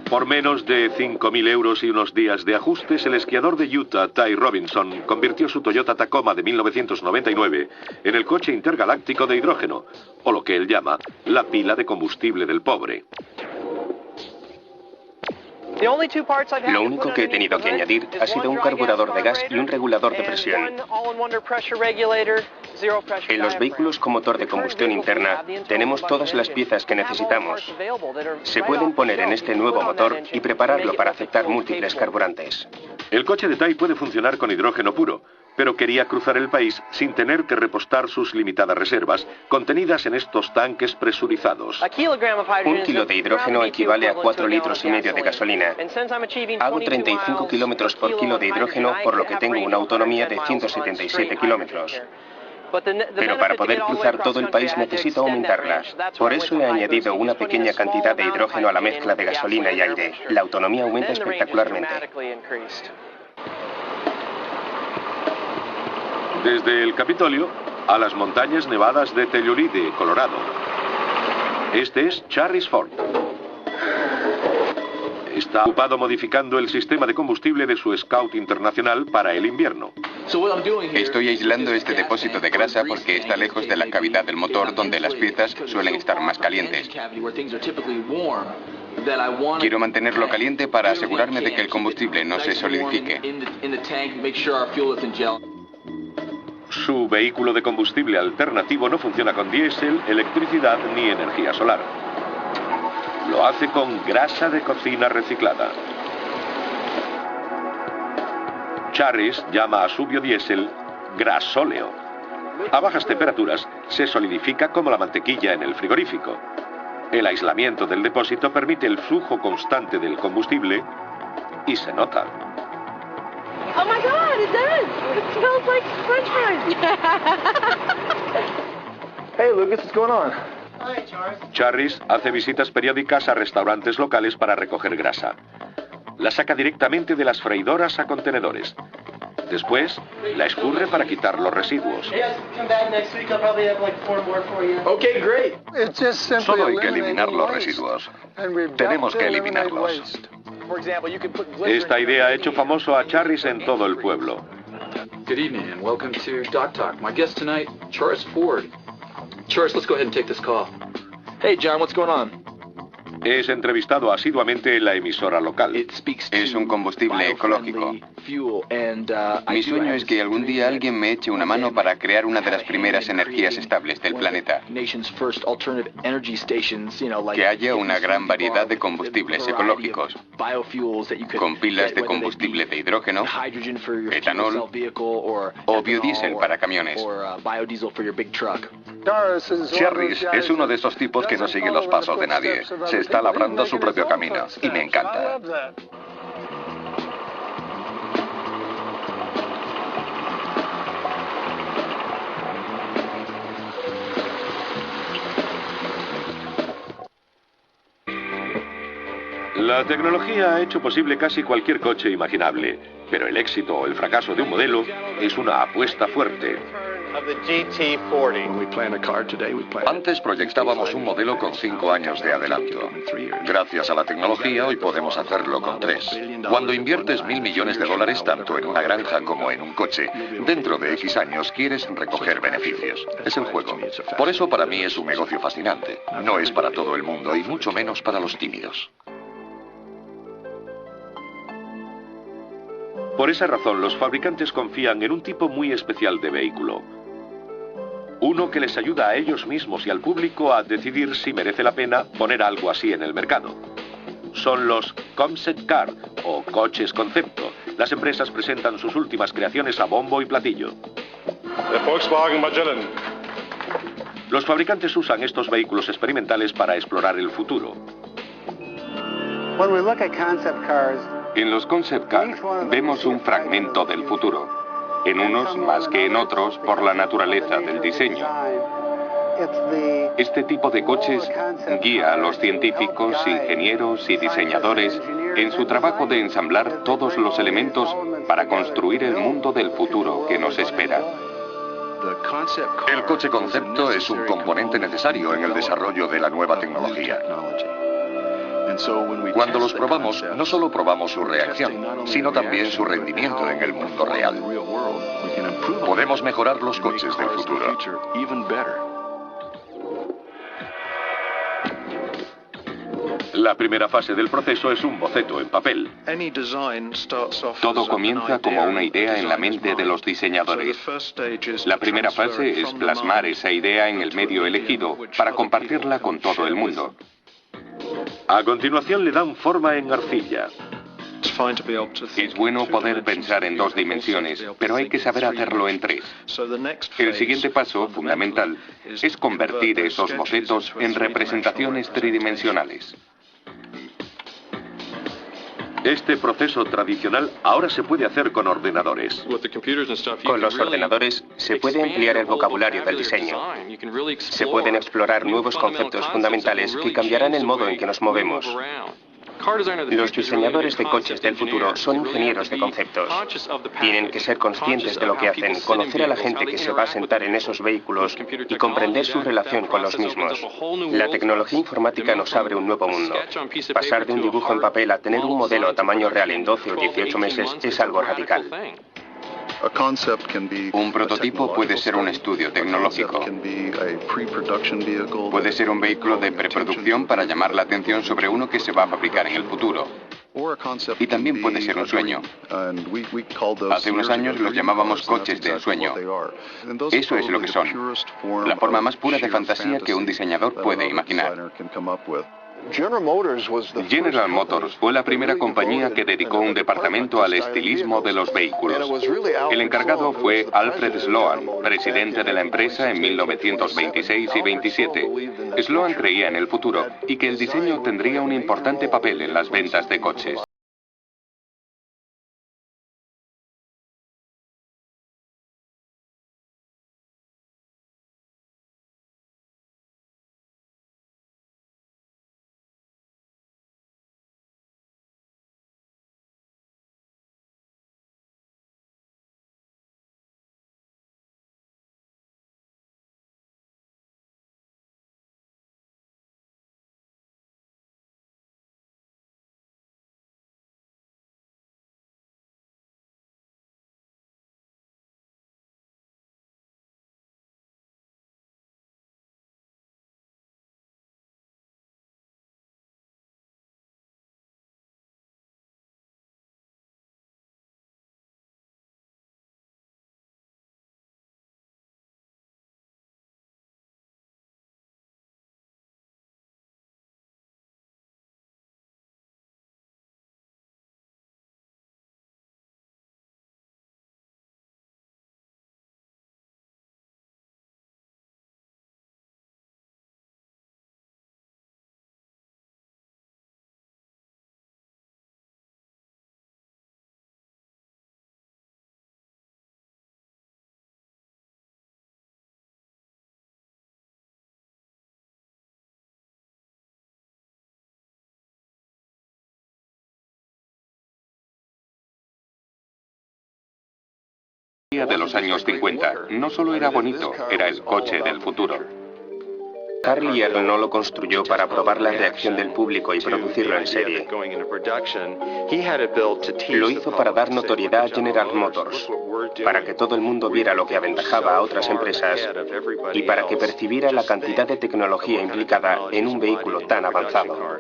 Speaker 1: Por menos de 5.000 euros y unos días de ajustes, el esquiador de Utah, Ty Robinson, convirtió su Toyota Tacoma de 1999 en el coche intergaláctico de hidrógeno, o lo que él llama la pila de combustible del pobre.
Speaker 6: Lo único que he tenido que añadir ha sido un carburador de gas y un regulador de presión. En los vehículos con motor de combustión interna tenemos todas las piezas que necesitamos. Se pueden poner en este nuevo motor y prepararlo para aceptar múltiples carburantes.
Speaker 1: El coche de Ty puede funcionar con hidrógeno puro, pero quería cruzar el país sin tener que repostar sus limitadas reservas contenidas en estos tanques presurizados.
Speaker 6: 1 kilo de hidrógeno equivale a 4,5 litros de gasolina. Hago 35 kilómetros por kilo de hidrógeno, por lo que tengo una autonomía de 177 kilómetros. Pero para poder cruzar todo el país necesito aumentarla. Por eso he añadido una pequeña cantidad de hidrógeno a la mezcla de gasolina y aire. La autonomía aumenta espectacularmente.
Speaker 1: Desde el Capitolio a las montañas nevadas de Telluride, Colorado. Este es Charles Ford. Está ocupado modificando el sistema de combustible de su Scout Internacional para el invierno.
Speaker 3: Estoy aislando este depósito de grasa porque está lejos de la cavidad del motor donde las piezas suelen estar más calientes. Quiero mantenerlo caliente para asegurarme de que el combustible no se solidifique.
Speaker 1: Su vehículo de combustible alternativo no funciona con diésel, electricidad ni energía solar. Lo hace con grasa de cocina reciclada. Charris llama a su biodiesel grasóleo. A bajas temperaturas se solidifica como la mantequilla en el frigorífico. El aislamiento del depósito permite el flujo constante del combustible y se nota.
Speaker 11: Oh my God, it does. It smells like French fries.
Speaker 13: Hey, Lucas, what's going on?
Speaker 11: Hi, Charles.
Speaker 1: Charris hace visitas periódicas a restaurantes locales para recoger grasa. La saca directamente de las freidoras a contenedores. Después, la escurre para quitar los residuos.
Speaker 13: Okay, great.
Speaker 4: Solo hay que eliminar los residuos. Tenemos que eliminarlos.
Speaker 1: Esta idea ha hecho famoso a Charris en todo el pueblo.
Speaker 14: Good evening and welcome to Doc Talk. My guest tonight, Charles Ford. Charles, let's go ahead and take this call.
Speaker 13: Hey, John, what's going on?
Speaker 1: Es entrevistado asiduamente en la emisora local.
Speaker 3: Es un combustible ecológico. Mi sueño es que algún día alguien me eche una mano para crear una de las primeras energías estables del planeta. Que haya una gran variedad de combustibles ecológicos, con pilas de combustible de hidrógeno, etanol o biodiesel para camiones.
Speaker 4: Charris es uno de esos tipos que no sigue los pasos de nadie. Se está labrando su propio camino y me encanta.
Speaker 1: La tecnología ha hecho posible casi cualquier coche imaginable, pero el éxito o el fracaso de un modelo es una apuesta fuerte.
Speaker 4: Antes proyectábamos un modelo con 5 años de adelanto. Gracias a la tecnología hoy podemos hacerlo con 3. Cuando inviertes $1.000 millones tanto en una granja como en un coche, dentro de X años quieres recoger beneficios. Es el juego. Por eso para mí es un negocio fascinante. No es para todo el mundo y mucho menos para los tímidos.
Speaker 1: Por esa razón, los fabricantes confían en un tipo muy especial de vehículo. Uno que les ayuda a ellos mismos y al público a decidir si merece la pena poner algo así en el mercado. Son los concept car o coches concepto. Las empresas presentan sus últimas creaciones a bombo y platillo.
Speaker 15: Volkswagen Magellan.
Speaker 1: Los fabricantes usan estos vehículos experimentales para explorar el futuro.
Speaker 2: En los concept car vemos un fragmento del futuro, en unos más que en otros por la naturaleza del diseño. Este tipo de coches guía a los científicos, ingenieros y diseñadores en su trabajo de ensamblar todos los elementos para construir el mundo del futuro que nos espera.
Speaker 4: El coche concepto es un componente necesario en el desarrollo de la nueva tecnología. Cuando los probamos, no solo probamos su reacción, sino también su rendimiento en el mundo real. Podemos mejorar los coches del futuro.
Speaker 1: La primera fase del proceso es un boceto en papel.
Speaker 2: Todo comienza como una idea en la mente de los diseñadores. La primera fase es plasmar esa idea en el medio elegido para compartirla con todo el mundo.
Speaker 1: A continuación le dan forma en arcilla.
Speaker 2: Es bueno poder pensar en 2 dimensiones, pero hay que saber hacerlo en 3. El siguiente paso, fundamental, es convertir esos bocetos en representaciones tridimensionales.
Speaker 1: Este proceso tradicional ahora se puede hacer con ordenadores.
Speaker 6: Con los ordenadores se puede ampliar el vocabulario del diseño. Se pueden explorar nuevos conceptos fundamentales que cambiarán el modo en que nos movemos. Los diseñadores de coches del futuro son ingenieros de conceptos. Tienen que ser conscientes de lo que hacen, conocer a la gente que se va a sentar en esos vehículos y comprender su relación con los mismos. La tecnología informática nos abre un nuevo mundo. Pasar de un dibujo en papel a tener un modelo a tamaño real en 12 o 18 meses es algo radical.
Speaker 3: Un prototipo puede ser un estudio tecnológico. Puede ser un vehículo de preproducción para llamar la atención sobre uno que se va a fabricar en el futuro. Y también puede ser un sueño. Hace unos años los llamábamos coches de ensueño. Eso es lo que son. La forma más pura de fantasía que un diseñador puede imaginar.
Speaker 2: General Motors fue la primera compañía que dedicó un departamento al estilismo de los vehículos. El encargado fue Alfred Sloan, presidente de la empresa en 1926 y 27. Sloan creía en el futuro y que el diseño tendría un importante papel en las ventas de coches. De los años 50. No solo era bonito, era el coche del futuro.
Speaker 6: Carlier no lo construyó para probar la reacción del público y producirlo en serie. Lo hizo para dar notoriedad a General Motors, para que todo el mundo viera lo que aventajaba a otras empresas y para que percibiera la cantidad de tecnología implicada en un vehículo tan avanzado.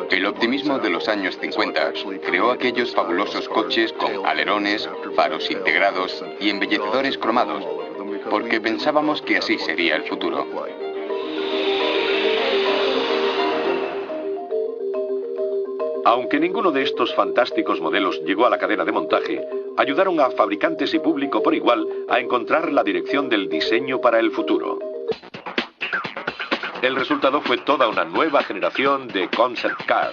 Speaker 3: El optimismo de los años 50 creó aquellos fabulosos coches con alerones, faros integrados y embellecedores cromados, porque pensábamos que así sería el futuro.
Speaker 1: Aunque ninguno de estos fantásticos modelos llegó a la cadena de montaje, ayudaron a fabricantes y público por igual a encontrar la dirección del diseño para el futuro. El resultado fue toda una nueva generación de concept car.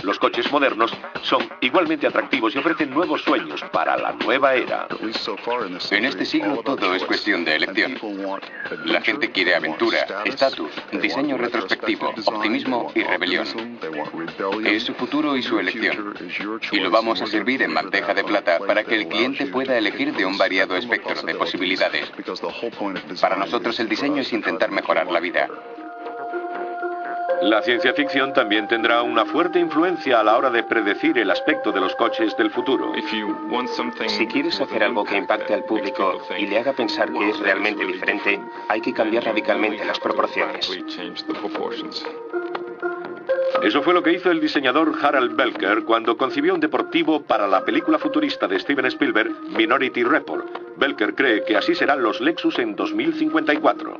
Speaker 1: Los coches modernos son igualmente atractivos y ofrecen nuevos sueños para la nueva era.
Speaker 3: En este siglo todo es cuestión de elección. La gente quiere aventura, estatus, diseño retrospectivo, optimismo y rebelión. Es su futuro y su elección. Y lo vamos a servir en bandeja de plata para que el cliente pueda elegir de un variado espectro de posibilidades. Para nosotros el diseño es intentar mejorar la vida.
Speaker 1: La ciencia ficción también tendrá una fuerte influencia a la hora de predecir el aspecto de los coches del futuro.
Speaker 6: Si quieres hacer algo que impacte al público y le haga pensar que es realmente diferente, hay que cambiar radicalmente las proporciones.
Speaker 1: Eso fue lo que hizo el diseñador Harald Belker cuando concibió un deportivo para la película futurista de Steven Spielberg, Minority Report. Belker cree que así serán los Lexus en 2054.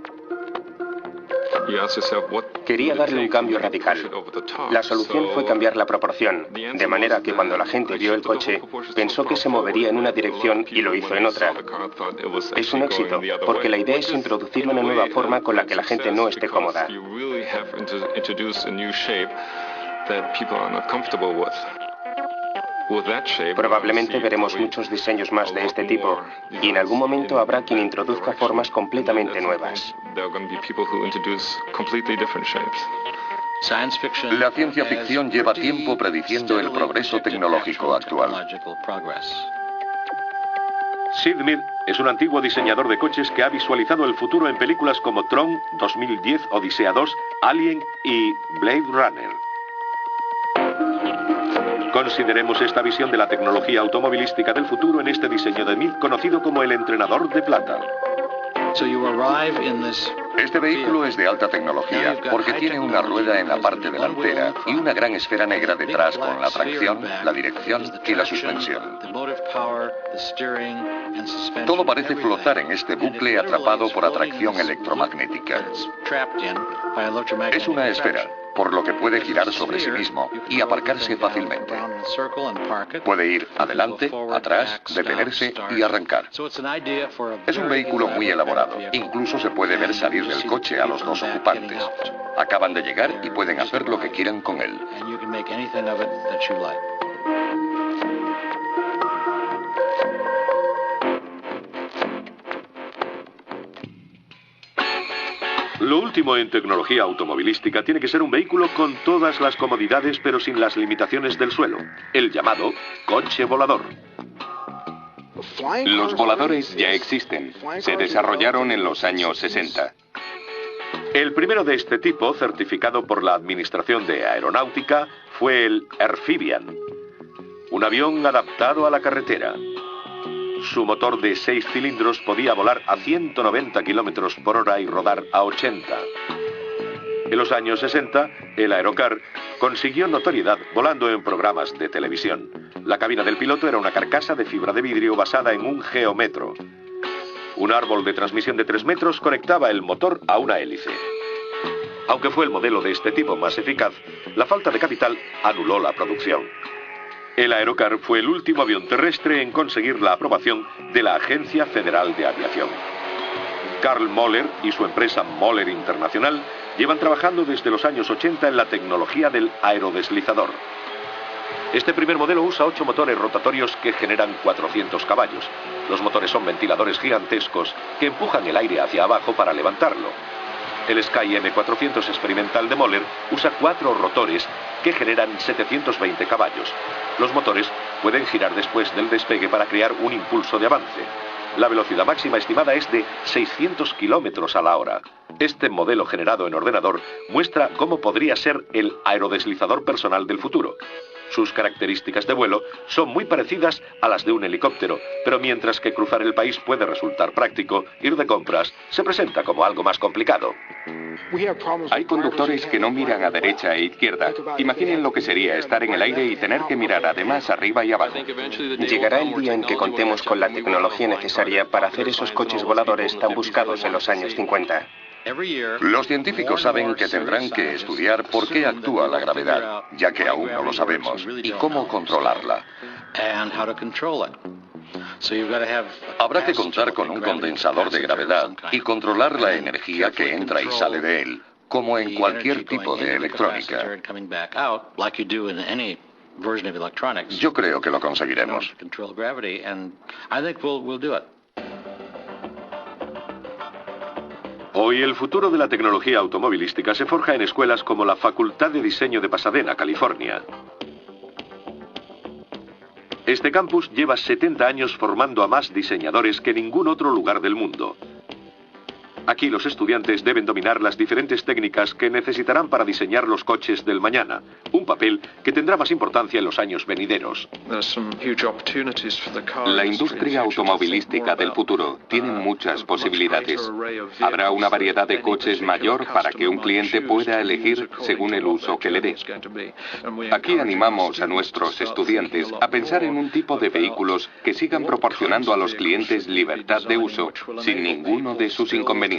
Speaker 6: Quería darle un cambio radical. La solución fue cambiar la proporción, de manera que cuando la gente vio el coche, pensó que se movería en una dirección y lo hizo en otra. Es un éxito, porque la idea es introducir una nueva forma con la que la gente no esté cómoda. Probablemente veremos muchos diseños más de este tipo, y en algún momento habrá quien introduzca formas completamente nuevas.
Speaker 4: La ciencia ficción lleva tiempo prediciendo el progreso tecnológico actual.
Speaker 1: Sid Mead es un antiguo diseñador de coches que ha visualizado el futuro en películas como Tron, 2010, Odisea 2, Alien y Blade Runner. Consideremos esta visión de la tecnología automovilística del futuro en este diseño de Mead conocido como el entrenador de plata.
Speaker 4: Este vehículo es de alta tecnología porque tiene una rueda en la parte delantera y una gran esfera negra detrás con la tracción, la dirección y la suspensión. Todo parece flotar en este bucle atrapado por atracción electromagnética. Es una esfera, por lo que puede girar sobre sí mismo y aparcarse fácilmente. Puede ir adelante, atrás, detenerse y arrancar. Es un vehículo muy elaborado. Incluso se puede ver salir del coche a los dos ocupantes. Acaban de llegar y pueden hacer lo que quieran con él.
Speaker 1: Lo último en tecnología automovilística tiene que ser un vehículo con todas las comodidades pero sin las limitaciones del suelo, el llamado coche volador.
Speaker 2: Los voladores ya existen. Se desarrollaron en los años 60.
Speaker 1: El primero de este tipo, certificado por la Administración de Aeronáutica, fue el Airfibian, un avión adaptado a la carretera. Su motor de 6 cilindros podía volar a 190 kilómetros por hora y rodar a 80. En los años 60, el Aerocar consiguió notoriedad volando en programas de televisión. La cabina del piloto era una carcasa de fibra de vidrio basada en un geómetro. Un árbol de transmisión de 3 metros conectaba el motor a una hélice. Aunque fue el modelo de este tipo más eficaz, la falta de capital anuló la producción. El Aerocar fue el último avión terrestre en conseguir la aprobación de la Agencia Federal de Aviación. Carl Moller y su empresa Moller Internacional llevan trabajando desde los años 80 en la tecnología del aerodeslizador. Este primer modelo usa 8 motores rotatorios que generan 400 caballos. Los motores son ventiladores gigantescos que empujan el aire hacia abajo para levantarlo. El Sky M400 experimental de Moller usa 4 rotores que generan 720 caballos. Los motores pueden girar después del despegue para crear un impulso de avance. La velocidad máxima estimada es de 600 kilómetros a la hora. Este modelo generado en ordenador muestra cómo podría ser el aerodeslizador personal del futuro. Sus características de vuelo son muy parecidas a las de un helicóptero, pero mientras que cruzar el país puede resultar práctico, ir de compras se presenta como algo más complicado.
Speaker 2: Hay conductores que no miran a derecha e izquierda. Imaginen lo que sería estar en el aire y tener que mirar además arriba y abajo.
Speaker 6: Llegará el día en que contemos con la tecnología necesaria para hacer esos coches voladores tan buscados en los años 50.
Speaker 4: Los científicos saben que tendrán que estudiar por qué actúa la gravedad, ya que aún no lo sabemos, y cómo controlarla. Habrá que contar con un condensador de gravedad y controlar la energía que entra y sale de él, como en cualquier tipo de electrónica. Yo creo que lo conseguiremos.
Speaker 1: Hoy el futuro de la tecnología automovilística se forja en escuelas como la Facultad de Diseño de Pasadena, California. Este campus lleva 70 años formando a más diseñadores que ningún otro lugar del mundo. Aquí los estudiantes deben dominar las diferentes técnicas que necesitarán para diseñar los coches del mañana, un papel que tendrá más importancia en los años venideros.
Speaker 2: La industria automovilística del futuro tiene muchas posibilidades. Habrá una variedad de coches mayor para que un cliente pueda elegir según el uso que le dé. Aquí animamos a nuestros estudiantes a pensar en un tipo de vehículos que sigan proporcionando a los clientes libertad de uso sin ninguno de sus inconvenientes.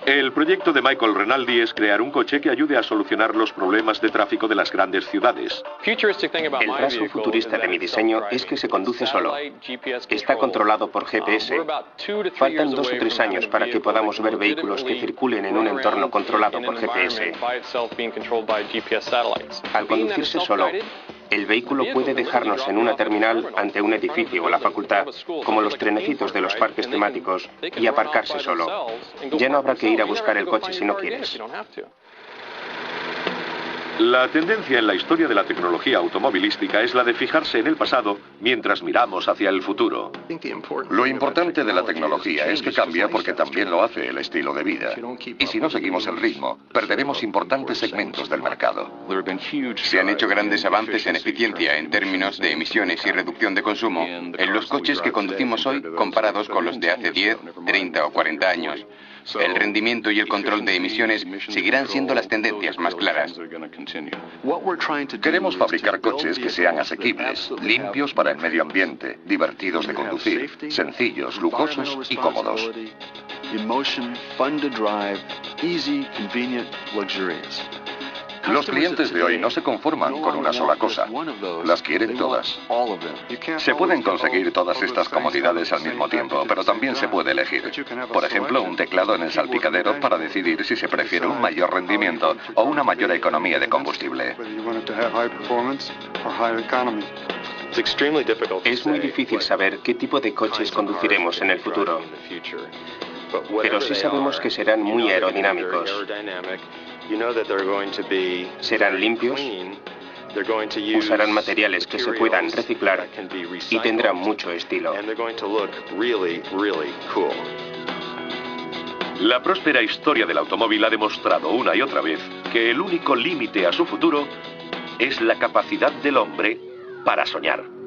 Speaker 1: El proyecto de Michael Renaldi es crear un coche que ayude a solucionar los problemas de tráfico de las grandes ciudades.
Speaker 6: El rasgo futurista de mi diseño es que se conduce solo. Está controlado por GPS. Faltan 2 o 3 años para que podamos ver vehículos que circulen en un entorno controlado por GPS. Al conducirse solo, el vehículo puede dejarnos en una terminal ante un edificio o la facultad, como los trenecitos de los parques temáticos, y aparcarse solo. Ya no habrá que ir a buscar el coche si no quieres.
Speaker 1: La tendencia en la historia de la tecnología automovilística es la de fijarse en el pasado mientras miramos hacia el futuro.
Speaker 4: Lo importante de la tecnología es que cambia porque también lo hace el estilo de vida. Y si no seguimos el ritmo, perderemos importantes segmentos del mercado.
Speaker 3: Se han hecho grandes avances en eficiencia en términos de emisiones y reducción de consumo en los coches que conducimos hoy comparados con los de hace 10, 30 o 40 años. El rendimiento y el control de emisiones seguirán siendo las tendencias más claras.
Speaker 4: Queremos fabricar coches que sean asequibles, limpios para el medio ambiente, divertidos de conducir, sencillos, lujosos y cómodos. Los clientes de hoy no se conforman con una sola cosa, las quieren todas. Se pueden conseguir todas estas comodidades al mismo tiempo, pero también se puede elegir. Por ejemplo, un teclado en el salpicadero para decidir si se prefiere un mayor rendimiento o una mayor economía de combustible.
Speaker 6: Es muy difícil saber qué tipo de coches conduciremos en el futuro, pero sí sabemos que serán muy aerodinámicos. Serán limpios, usarán materiales que se puedan reciclar y tendrán mucho estilo.
Speaker 1: La próspera historia del automóvil ha demostrado una y otra vez que el único límite a su futuro es la capacidad del hombre para soñar.